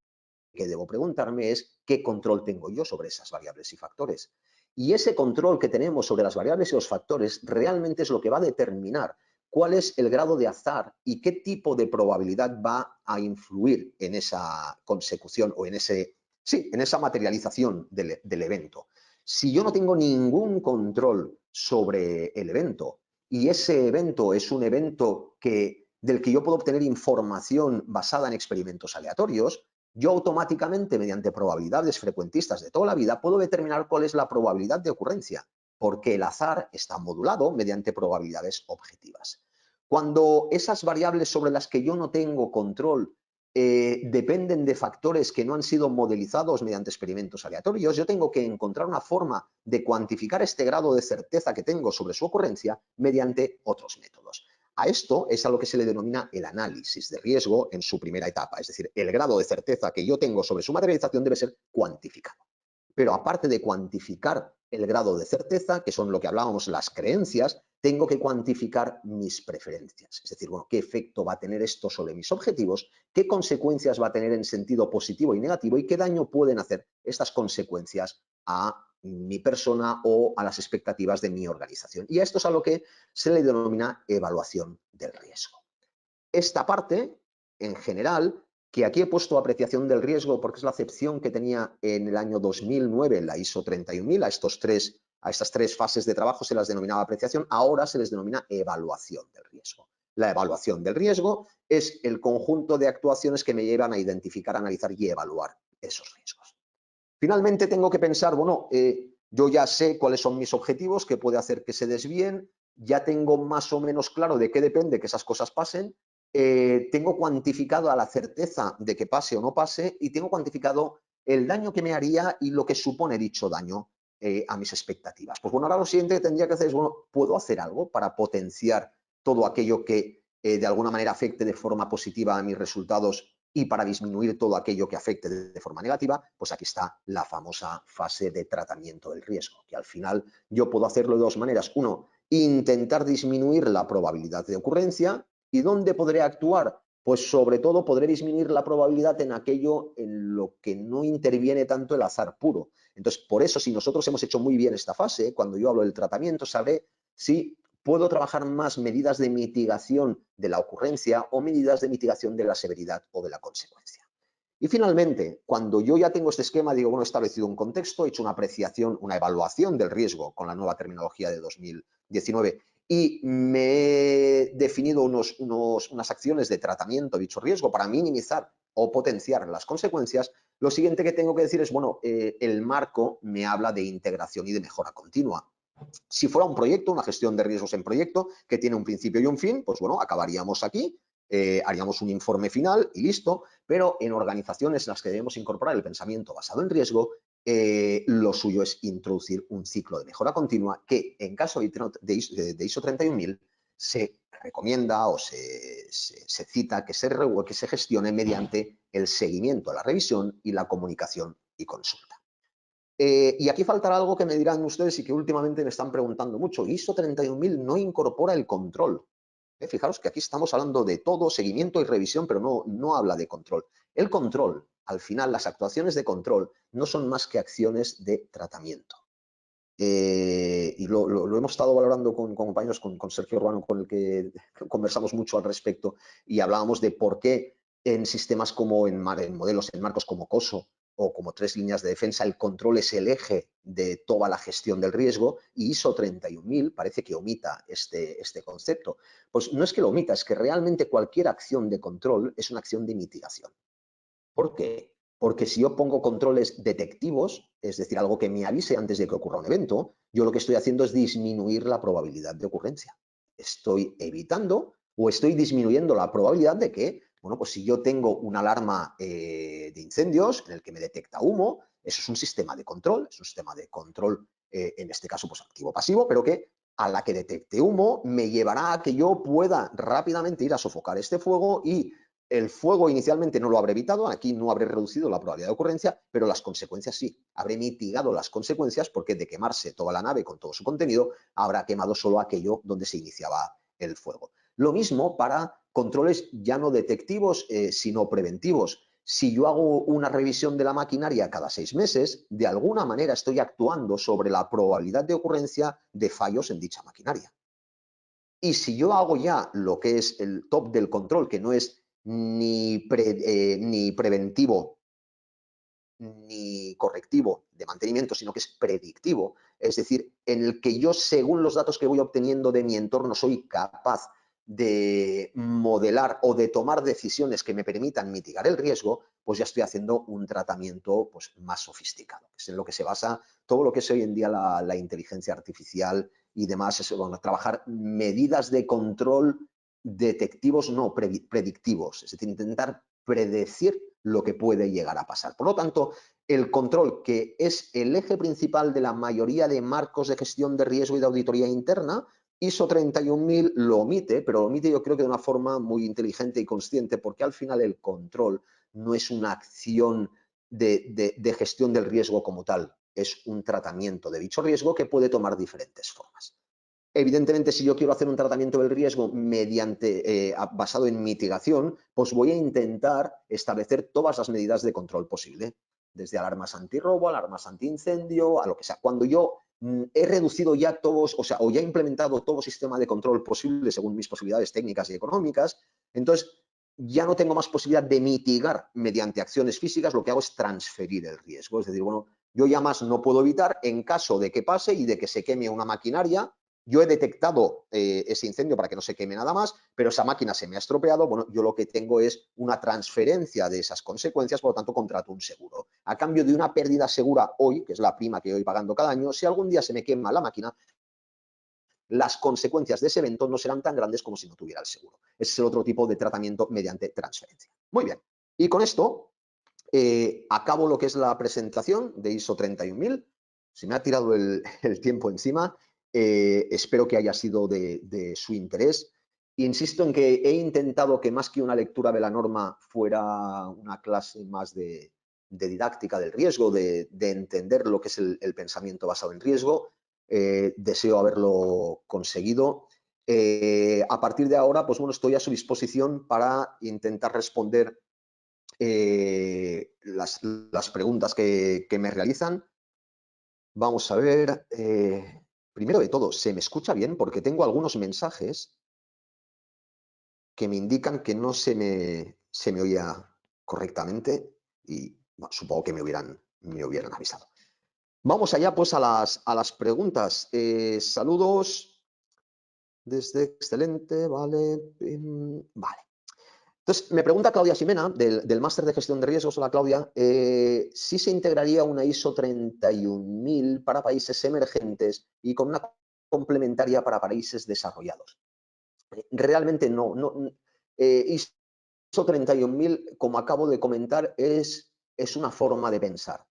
que debo preguntarme es qué control tengo yo sobre esas variables y factores. Y ese control que tenemos sobre las variables y los factores realmente es lo que va a determinar cuál es el grado de azar y qué tipo de probabilidad va a influir en esa consecución o en esa materialización del evento. Si yo no tengo ningún control sobre el evento y ese evento es un evento del que yo puedo obtener información basada en experimentos aleatorios, yo automáticamente, mediante probabilidades frecuentistas de toda la vida, puedo determinar cuál es la probabilidad de ocurrencia, porque el azar está modulado mediante probabilidades objetivas. Cuando esas variables sobre las que yo no tengo control dependen de factores que no han sido modelizados mediante experimentos aleatorios, yo tengo que encontrar una forma de cuantificar este grado de certeza que tengo sobre su ocurrencia mediante otros métodos. A esto es a lo que se le denomina el análisis de riesgo en su primera etapa, es decir, el grado de certeza que yo tengo sobre su materialización debe ser cuantificado. Pero aparte de cuantificar el grado de certeza, que son lo que hablábamos, las creencias, tengo que cuantificar mis preferencias. Es decir, bueno, qué efecto va a tener esto sobre mis objetivos, qué consecuencias va a tener en sentido positivo y negativo y qué daño pueden hacer estas consecuencias a mi persona o a las expectativas de mi organización. Y a esto es a lo que se le denomina evaluación del riesgo. Esta parte, en general, que aquí he puesto apreciación del riesgo porque es la acepción que tenía en el año 2009 la ISO 31000, a estas tres fases de trabajo se las denominaba apreciación, ahora se les denomina evaluación del riesgo. La evaluación del riesgo es el conjunto de actuaciones que me llevan a identificar, analizar y evaluar esos riesgos. Finalmente tengo que pensar, bueno, yo ya sé cuáles son mis objetivos, qué puede hacer que se desvíen, ya tengo más o menos claro de qué depende que esas cosas pasen, tengo cuantificado a la certeza de que pase o no pase y tengo cuantificado el daño que me haría y lo que supone dicho daño a mis expectativas. Pues bueno, ahora lo siguiente que tendría que hacer es, bueno, ¿puedo hacer algo para potenciar todo aquello que de alguna manera afecte de forma positiva a mis resultados y para disminuir todo aquello que afecte de forma negativa? Pues aquí está la famosa fase de tratamiento del riesgo, que al final yo puedo hacerlo de dos maneras. Uno, intentar disminuir la probabilidad de ocurrencia. ¿Y dónde podré actuar? Pues sobre todo podré disminuir la probabilidad en aquello en lo que no interviene tanto el azar puro. Entonces, por eso, si nosotros hemos hecho muy bien esta fase, cuando yo hablo del tratamiento, sabré si puedo trabajar más medidas de mitigación de la ocurrencia o medidas de mitigación de la severidad o de la consecuencia. Y finalmente, cuando yo ya tengo este esquema, digo, bueno, he establecido un contexto, he hecho una apreciación, una evaluación del riesgo con la nueva terminología de 2019 y me he definido unas acciones de tratamiento de dicho riesgo para minimizar o potenciar las consecuencias, lo siguiente que tengo que decir es, bueno, el marco me habla de integración y de mejora continua. Si fuera un proyecto, una gestión de riesgos en proyecto que tiene un principio y un fin, pues bueno, acabaríamos aquí, haríamos un informe final y listo, pero en organizaciones en las que debemos incorporar el pensamiento basado en riesgo, lo suyo es introducir un ciclo de mejora continua que en caso de ISO 31000 se recomienda o se cita que se gestione mediante el seguimiento, la revisión y la comunicación y consulta. Y aquí faltará algo que me dirán ustedes y que últimamente me están preguntando mucho. ISO 31000 no incorpora el control. Fijaros que aquí estamos hablando de todo, seguimiento y revisión, pero no habla de control. El control, al final, las actuaciones de control no son más que acciones de tratamiento. Y lo hemos estado valorando con compañeros, con Sergio Urbano, con el que conversamos mucho al respecto, y hablábamos de por qué en sistemas como en modelos, en marcos como COSO o como 3 líneas de defensa, el control es el eje de toda la gestión del riesgo, y ISO 31000 parece que omita este concepto. Pues no es que lo omita, es que realmente cualquier acción de control es una acción de mitigación. ¿Por qué? Porque si yo pongo controles detectivos, es decir, algo que me avise antes de que ocurra un evento, yo lo que estoy haciendo es disminuir la probabilidad de ocurrencia. Estoy evitando o estoy disminuyendo la probabilidad de que, bueno, pues si yo tengo una alarma de incendios en el que me detecta humo, eso es un sistema de control, en este caso, pues activo-pasivo, pero que a la que detecte humo me llevará a que yo pueda rápidamente ir a sofocar este fuego y el fuego inicialmente no lo habré evitado, aquí no habré reducido la probabilidad de ocurrencia, pero las consecuencias sí. Habré mitigado las consecuencias porque de quemarse toda la nave con todo su contenido, habrá quemado solo aquello donde se iniciaba el fuego. Lo mismo para controles ya no detectivos, sino preventivos. Si yo hago una revisión de la maquinaria cada 6 meses, de alguna manera estoy actuando sobre la probabilidad de ocurrencia de fallos en dicha maquinaria. Y si yo hago ya lo que es el top del control, que no es ni preventivo ni correctivo de mantenimiento, sino que es predictivo, es decir, en el que yo, según los datos que voy obteniendo de mi entorno, soy capaz de modelar o de tomar decisiones que me permitan mitigar el riesgo, pues ya estoy haciendo un tratamiento pues, más sofisticado, que es en lo que se basa todo lo que es hoy en día la inteligencia artificial y demás, es bueno, trabajar medidas de control detectivos, no predictivos, es decir, intentar predecir lo que puede llegar a pasar. Por lo tanto, el control, que es el eje principal de la mayoría de marcos de gestión de riesgo y de auditoría interna, ISO 31000 lo omite, pero lo omite yo creo que de una forma muy inteligente y consciente, porque al final el control no es una acción de gestión del riesgo como tal, es un tratamiento de dicho riesgo que puede tomar diferentes formas. Evidentemente, si yo quiero hacer un tratamiento del riesgo basado en mitigación, pues voy a intentar establecer todas las medidas de control posible, desde alarmas antirrobo, alarmas antiincendio, a lo que sea. Cuando yo he reducido ya todos, o ya he implementado todo sistema de control posible según mis posibilidades técnicas y económicas, entonces ya no tengo más posibilidad de mitigar mediante acciones físicas, lo que hago es transferir el riesgo. Es decir, bueno, yo ya más no puedo evitar en caso de que pase y de que se queme una maquinaria. Yo he detectado ese incendio para que no se queme nada más, pero esa máquina se me ha estropeado. Bueno, yo lo que tengo es una transferencia de esas consecuencias, por lo tanto, contrato un seguro. A cambio de una pérdida segura hoy, que es la prima que voy pagando cada año, si algún día se me quema la máquina, las consecuencias de ese evento no serán tan grandes como si no tuviera el seguro. Ese es el otro tipo de tratamiento mediante transferencia. Muy bien. Y con esto acabo lo que es la presentación de ISO 31000. Se me ha tirado el tiempo encima. Espero que haya sido de su interés. Insisto en que he intentado que más que una lectura de la norma fuera una clase más de didáctica del riesgo, de entender lo que es el pensamiento basado en riesgo. Deseo haberlo conseguido. A partir de ahora, pues bueno, estoy a su disposición para intentar responder las preguntas que me realizan. Vamos a ver. Primero de todo, ¿se me escucha bien? Porque tengo algunos mensajes que me indican que no se me oía correctamente y bueno, supongo que me hubieran avisado. Vamos allá pues a las preguntas. Saludos desde excelente, vale. Vale. Entonces, me pregunta Claudia Ximena, del máster de gestión de riesgos. Hola, Claudia. Si se integraría una ISO 31000 para países emergentes y con una complementaria para países desarrollados. Realmente no. ISO 31000, como acabo de comentar, es una forma de pensar.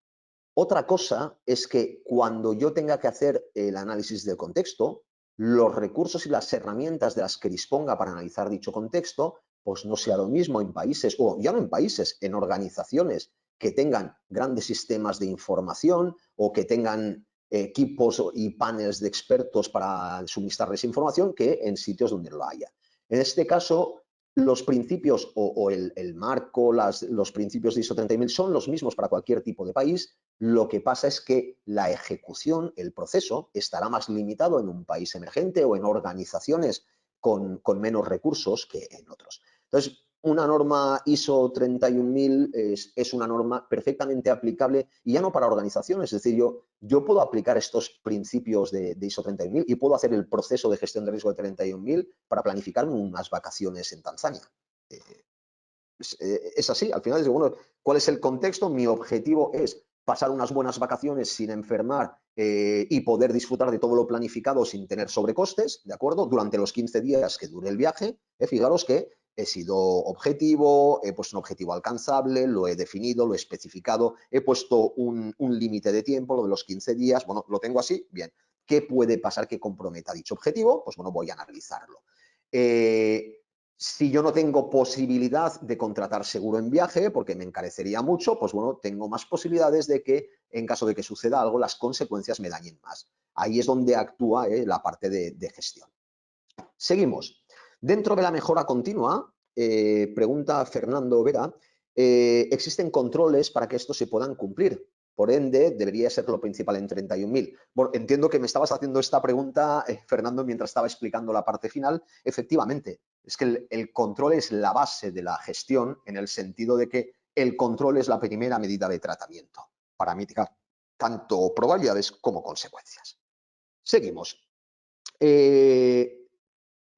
Otra cosa es que cuando yo tenga que hacer el análisis del contexto, los recursos y las herramientas de las que disponga para analizar dicho contexto, pues no sea lo mismo en países, o ya no en países, en organizaciones que tengan grandes sistemas de información o que tengan equipos y paneles de expertos para suministrarles información, que en sitios donde no lo haya. En este caso, los principios o el marco, los principios de ISO 30000 son los mismos para cualquier tipo de país. Lo que pasa es que la ejecución, el proceso, estará más limitado en un país emergente o en organizaciones con menos recursos que en otros. Entonces, una norma ISO 31000 es una norma perfectamente aplicable y ya no para organizaciones. Es decir, yo puedo aplicar estos principios de ISO 31000 y puedo hacer el proceso de gestión de riesgo de 31000 para planificar unas vacaciones en Tanzania. Es así, al final es bueno, ¿cuál es el contexto? Mi objetivo es pasar unas buenas vacaciones sin enfermar y poder disfrutar de todo lo planificado sin tener sobrecostes, ¿de acuerdo? Durante los 15 días que dure el viaje, fijaros que he sido objetivo, he puesto un objetivo alcanzable, lo he definido, lo he especificado, he puesto un límite de tiempo, lo de los 15 días, bueno, lo tengo así, bien. ¿Qué puede pasar que comprometa dicho objetivo? Pues bueno, voy a analizarlo. Si yo no tengo posibilidad de contratar seguro en viaje, porque me encarecería mucho, pues bueno, tengo más posibilidades de que en caso de que suceda algo, las consecuencias me dañen más. Ahí es donde actúa la parte de gestión. Seguimos. Dentro de la mejora continua, pregunta Fernando Vera, ¿existen controles para que estos se puedan cumplir? Por ende, debería ser lo principal en 31.000. Bueno, entiendo que me estabas haciendo esta pregunta, Fernando, mientras estaba explicando la parte final. Efectivamente, es que el control es la base de la gestión en el sentido de que el control es la primera medida de tratamiento para mitigar tanto probabilidades como consecuencias. Seguimos.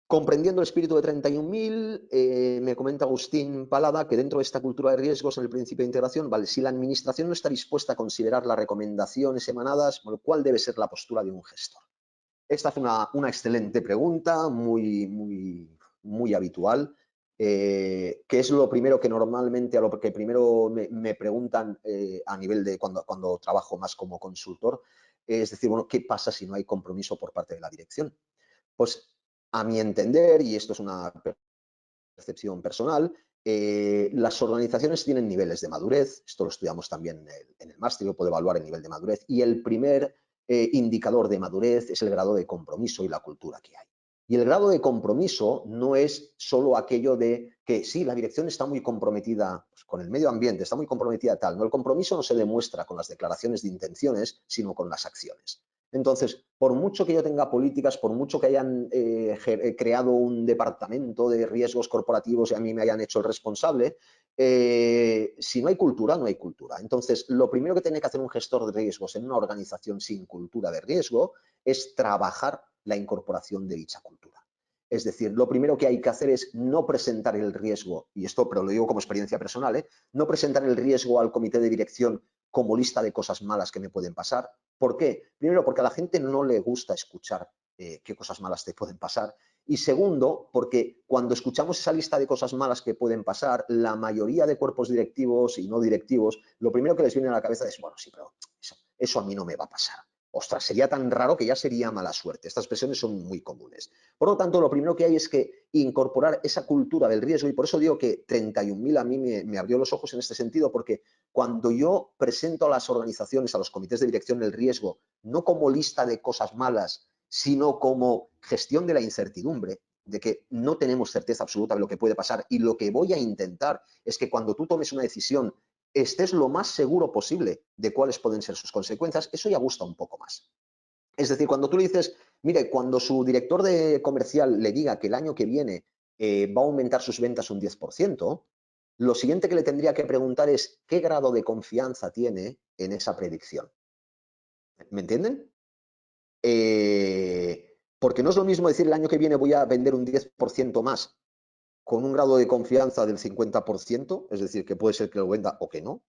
Comprendiendo el espíritu de 31.000, me comenta Agustín Palada que dentro de esta cultura de riesgos en el principio de integración, vale, si la administración no está dispuesta a considerar las recomendaciones emanadas, bueno, ¿cuál debe ser la postura de un gestor? Esta es una excelente pregunta, muy habitual, que es lo primero que normalmente, a lo que primero me preguntan a nivel de cuando trabajo más como consultor, es decir, bueno, ¿qué pasa si no hay compromiso por parte de la dirección? Pues a mi entender, y esto es una percepción personal, las organizaciones tienen niveles de madurez, esto lo estudiamos también en el máster, yo puedo evaluar el nivel de madurez, y el primer indicador de madurez es el grado de compromiso y la cultura que hay. Y el grado de compromiso no es solo aquello de que sí, la dirección está muy comprometida pues, con el medio ambiente, está muy comprometida tal. No, el compromiso no se demuestra con las declaraciones de intenciones, sino con las acciones. Entonces, por mucho que yo tenga políticas, por mucho que hayan creado un departamento de riesgos corporativos y a mí me hayan hecho el responsable, si no hay cultura, no hay cultura. Entonces, lo primero que tiene que hacer un gestor de riesgos en una organización sin cultura de riesgo es trabajar la incorporación de dicha cultura. Es decir, lo primero que hay que hacer es no presentar el riesgo, y esto, pero lo digo como experiencia personal, no presentar el riesgo al comité de dirección como lista de cosas malas que me pueden pasar. ¿Por qué? Primero, porque a la gente no le gusta escuchar qué cosas malas te pueden pasar. Y segundo, porque cuando escuchamos esa lista de cosas malas que pueden pasar, la mayoría de cuerpos directivos y no directivos, lo primero que les viene a la cabeza es, bueno, sí, pero eso a mí no me va a pasar. Ostras, sería tan raro que ya sería mala suerte. Estas expresiones son muy comunes. Por lo tanto, lo primero que hay es que incorporar esa cultura del riesgo, y por eso digo que 31.000 a mí me abrió los ojos en este sentido, porque cuando yo presento a las organizaciones, a los comités de dirección el riesgo, no como lista de cosas malas, sino como gestión de la incertidumbre, de que no tenemos certeza absoluta de lo que puede pasar, y lo que voy a intentar es que cuando tú tomes una decisión estés lo más seguro posible de cuáles pueden ser sus consecuencias, eso ya gusta un poco más. Es decir, cuando tú le dices, mire, cuando su director de comercial le diga que el año que viene va a aumentar sus ventas un 10%, lo siguiente que le tendría que preguntar es qué grado de confianza tiene en esa predicción. ¿Me entienden? Porque no es lo mismo decir el año que viene voy a vender un 10% más con un grado de confianza del 50%, es decir, que puede ser que lo venda o que no,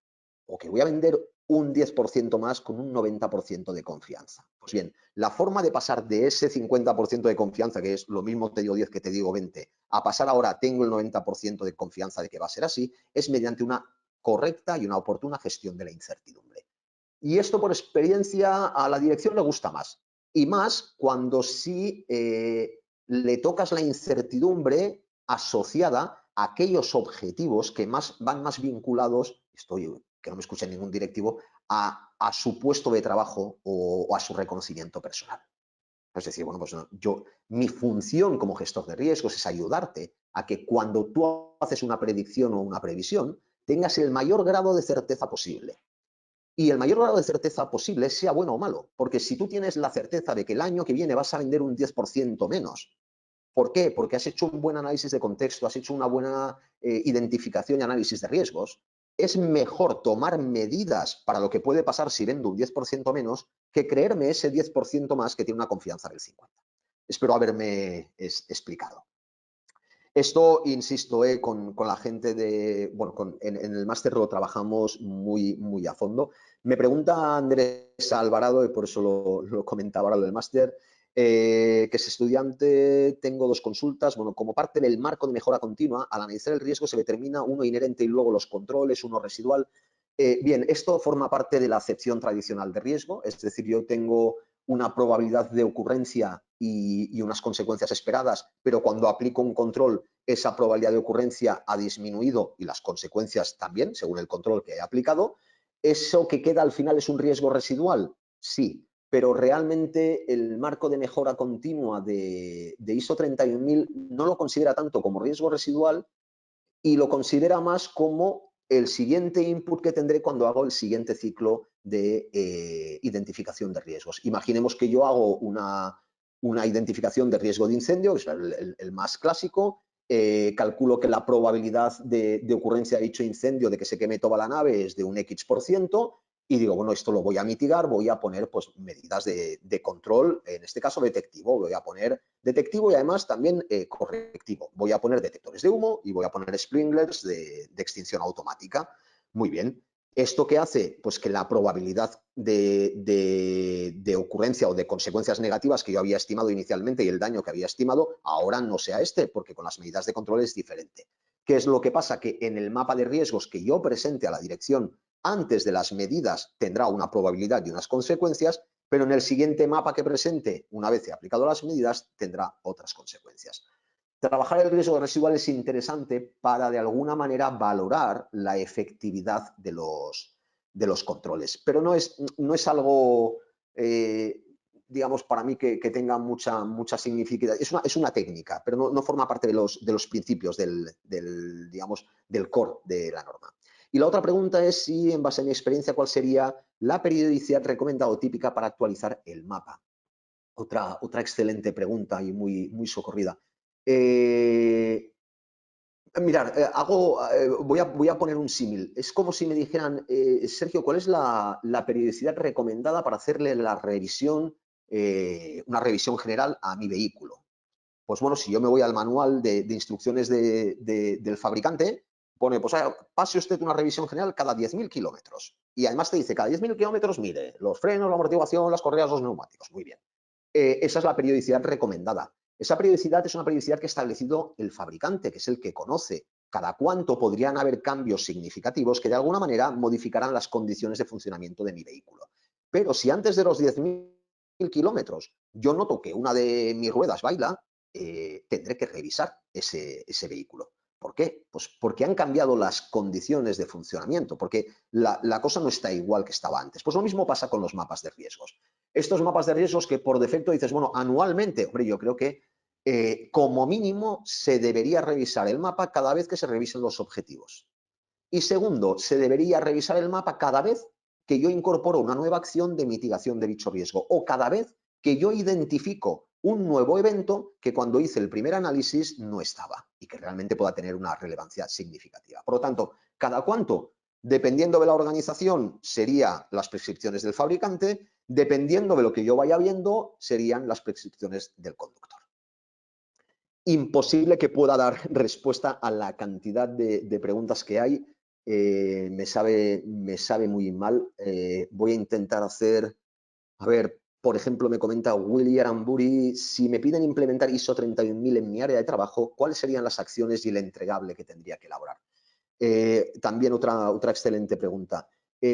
o que voy a vender un 10% más con un 90% de confianza. Pues bien, la forma de pasar de ese 50% de confianza, que es lo mismo te digo 10 que te digo 20, a pasar ahora tengo el 90% de confianza de que va a ser así, es mediante una correcta y una oportuna gestión de la incertidumbre. Y esto por experiencia a la dirección le gusta más. Y más cuando sí le tocas la incertidumbre asociada a aquellos objetivos que van más vinculados, que no me escuche ningún directivo, a su puesto de trabajo o a su reconocimiento personal. Es decir, bueno, pues mi función como gestor de riesgos es ayudarte a que cuando tú haces una predicción o una previsión, tengas el mayor grado de certeza posible. Y el mayor grado de certeza posible, sea bueno o malo. Porque si tú tienes la certeza de que el año que viene vas a vender un 10% menos, ¿por qué? Porque has hecho un buen análisis de contexto, has hecho una buena identificación y análisis de riesgos, es mejor tomar medidas para lo que puede pasar si vendo un 10% menos que creerme ese 10% más que tiene una confianza del 50%. Espero haberme explicado. Esto, insisto, con la gente bueno, en el máster lo trabajamos muy a fondo. Me pregunta Andrés Alvarado, y por eso lo comentaba ahora lo del máster, que es estudiante, tengo 2 consultas. Bueno, como parte del marco de mejora continua, al analizar el riesgo se determina uno inherente y luego los controles, uno residual. Bien, esto forma parte de la acepción tradicional de riesgo, es decir, yo tengo una probabilidad de ocurrencia y unas consecuencias esperadas, pero cuando aplico un control, esa probabilidad de ocurrencia ha disminuido y las consecuencias también, según el control que he aplicado. ¿Eso que queda al final es un riesgo residual? Sí, pero realmente el marco de mejora continua de ISO 31000 no lo considera tanto como riesgo residual y lo considera más como el siguiente input que tendré cuando hago el siguiente ciclo de identificación de riesgos. Imaginemos que yo hago una identificación de riesgo de incendio, que es el más clásico, calculo que la probabilidad de ocurrencia de dicho incendio, de que se queme toda la nave, es de un X%, y digo, bueno, esto lo voy a mitigar, voy a poner pues, medidas de control, en este caso detectivo, voy a poner detectivo y además también correctivo. Voy a poner detectores de humo y voy a poner sprinklers de extinción automática. Muy bien. ¿Esto qué hace? Pues que la probabilidad de ocurrencia o de consecuencias negativas que yo había estimado inicialmente y el daño que había estimado, ahora no sea este, porque con las medidas de control es diferente. ¿Qué es lo que pasa? Que en el mapa de riesgos que yo presente a la dirección antes de las medidas tendrá una probabilidad y unas consecuencias, pero en el siguiente mapa que presente, una vez he aplicado las medidas, tendrá otras consecuencias. Trabajar el riesgo residual es interesante para, de alguna manera, valorar la efectividad de los controles, pero no es algo, digamos, para mí que tenga mucha significación. Es una técnica, pero no forma parte de los principios digamos, del core de la norma. Y la otra pregunta es si, en base a mi experiencia, cuál sería la periodicidad recomendada o típica para actualizar el mapa. Otra excelente pregunta y muy socorrida. Mirad, voy a poner un símil. Es como si me dijeran, Sergio, ¿cuál es la periodicidad recomendada para hacerle la revisión, una revisión general a mi vehículo? Pues bueno, si yo me voy al manual de instrucciones del fabricante, pone, pues pase usted una revisión general cada 10.000 kilómetros. Y además te dice, cada 10.000 kilómetros, mire, los frenos, la amortiguación, las correas, los neumáticos. Muy bien. Esa es la periodicidad recomendada. Esa periodicidad es una periodicidad que ha establecido el fabricante, que es el que conoce cada cuánto podrían haber cambios significativos que de alguna manera modificarán las condiciones de funcionamiento de mi vehículo. Pero si antes de los 10.000 kilómetros yo noto que una de mis ruedas baila, tendré que revisar ese vehículo. ¿Por qué? Pues porque han cambiado las condiciones de funcionamiento, porque la cosa no está igual que estaba antes. Pues lo mismo pasa con los mapas de riesgos. Estos mapas de riesgos que por defecto dices, bueno, anualmente, hombre, yo creo que como mínimo se debería revisar el mapa cada vez que se revisen los objetivos. Y segundo, se debería revisar el mapa cada vez que yo incorporo una nueva acción de mitigación de dicho riesgo o cada vez que yo identifico un nuevo evento que cuando hice el primer análisis no estaba y que realmente pueda tener una relevancia significativa. Por lo tanto, ¿cada cuánto? Dependiendo de la organización, serían las prescripciones del fabricante, dependiendo de lo que yo vaya viendo, serían las prescripciones del conductor. Imposible que pueda dar respuesta a la cantidad de preguntas que hay. Me sabe muy mal. Voy a intentar hacer, a ver, por ejemplo, me comenta Willy Aramburi, si me piden implementar ISO 31000 en mi área de trabajo, ¿cuáles serían las acciones y el entregable que tendría que elaborar? También otra excelente pregunta.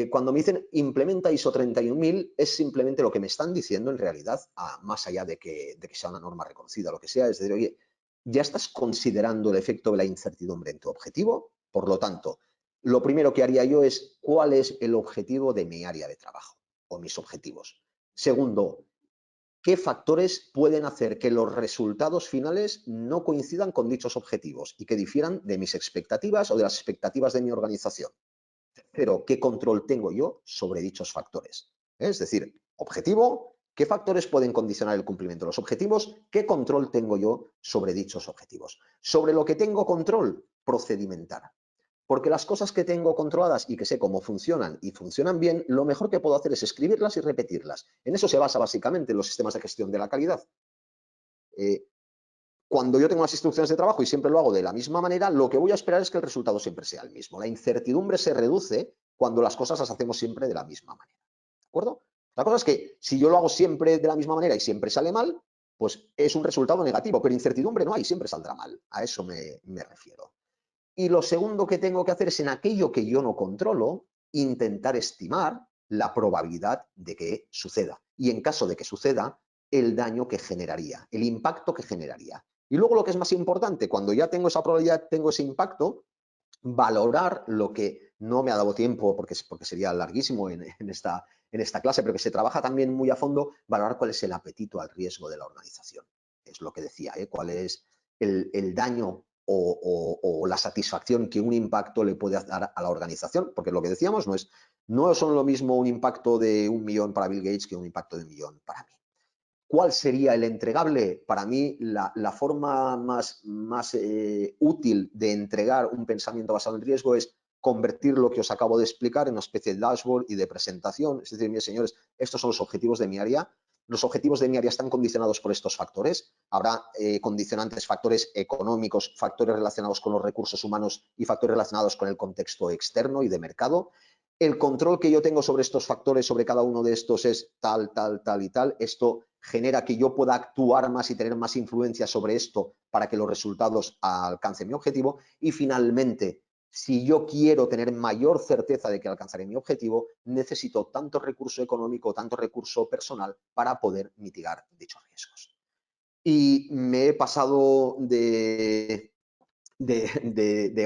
Cuando me dicen implementa ISO 31000, es simplemente lo que me están diciendo en realidad, más allá de que sea una norma reconocida, lo que sea, es decir, oye, ya estás considerando el efecto de la incertidumbre en tu objetivo. Por lo tanto, lo primero que haría yo es cuál es el objetivo de mi área de trabajo o mis objetivos. Segundo, ¿qué factores pueden hacer que los resultados finales no coincidan con dichos objetivos y que difieran de mis expectativas o de las expectativas de mi organización? Tercero, ¿qué control tengo yo sobre dichos factores? Es decir, objetivo, ¿qué factores pueden condicionar el cumplimiento de los objetivos? ¿Qué control tengo yo sobre dichos objetivos? Sobre lo que tengo control, procedimentar. Porque las cosas que tengo controladas y que sé cómo funcionan y funcionan bien, lo mejor que puedo hacer es escribirlas y repetirlas. En eso se basa básicamente los sistemas de gestión de la calidad. Cuando yo tengo las instrucciones de trabajo y siempre lo hago de la misma manera, lo que voy a esperar es que el resultado siempre sea el mismo. La incertidumbre se reduce cuando las cosas las hacemos siempre de la misma manera. ¿De acuerdo? La cosa es que si yo lo hago siempre de la misma manera y siempre sale mal, pues es un resultado negativo, pero incertidumbre no hay, siempre saldrá mal. A eso me refiero. Y lo segundo que tengo que hacer es en aquello que yo no controlo, intentar estimar la probabilidad de que suceda. Y en caso de que suceda, el daño que generaría, el impacto que generaría. Y luego lo que es más importante, cuando ya tengo esa probabilidad, tengo ese impacto, valorar lo que no me ha dado tiempo, porque sería larguísimo en esta clase, pero que se trabaja también muy a fondo, valorar cuál es el apetito al riesgo de la organización. Es lo que decía, cuál es el daño o la satisfacción que un impacto le puede dar a la organización, porque lo que decíamos no son lo mismo un impacto de 1.000.000 para Bill Gates que un impacto de 1.000.000 para mí. ¿Cuál sería el entregable? Para mí, la forma más útil de entregar un pensamiento basado en riesgo es convertir lo que os acabo de explicar en una especie de dashboard y de presentación. Es decir, mis señores, estos son los objetivos de mi área. Los objetivos de mi área están condicionados por estos factores. Habrá condicionantes, factores económicos, factores relacionados con los recursos humanos y factores relacionados con el contexto externo y de mercado. El control que yo tengo sobre estos factores, sobre cada uno de estos es tal, tal, tal y tal. Esto genera que yo pueda actuar más y tener más influencia sobre esto para que los resultados alcancen mi objetivo. Y finalmente, si yo quiero tener mayor certeza de que alcanzaré mi objetivo, necesito tanto recurso económico, tanto recurso personal para poder mitigar dichos riesgos. Y me he pasado de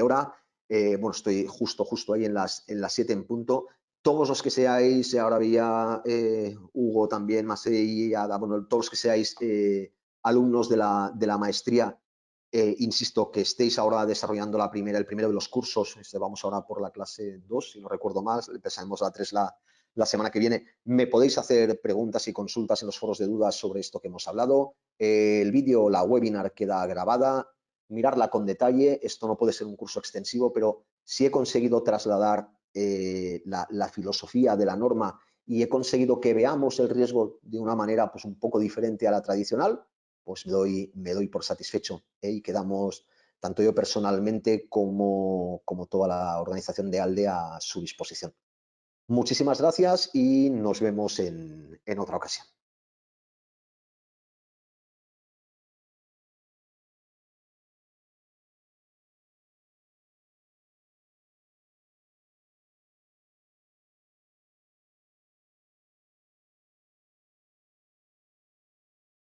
hora. Bueno, estoy justo ahí en las 7 en punto. Todos los que seáis, ahora había Hugo también, Masei, Ada, bueno, todos los que seáis alumnos de la maestría, insisto, que estéis ahora desarrollando el primero de los cursos, vamos ahora por la clase 2, si no recuerdo mal, empezaremos la 3 la semana que viene. Me podéis hacer preguntas y consultas en los foros de dudas sobre esto que hemos hablado. El vídeo, la webinar queda grabada. Mirarla con detalle. Esto no puede ser un curso extensivo, pero si he conseguido trasladar la filosofía de la norma y he conseguido que veamos el riesgo de una manera pues, un poco diferente a la tradicional, pues me doy por satisfecho y quedamos, tanto yo personalmente como toda la organización de ALDE, a su disposición. Muchísimas gracias y nos vemos en otra ocasión.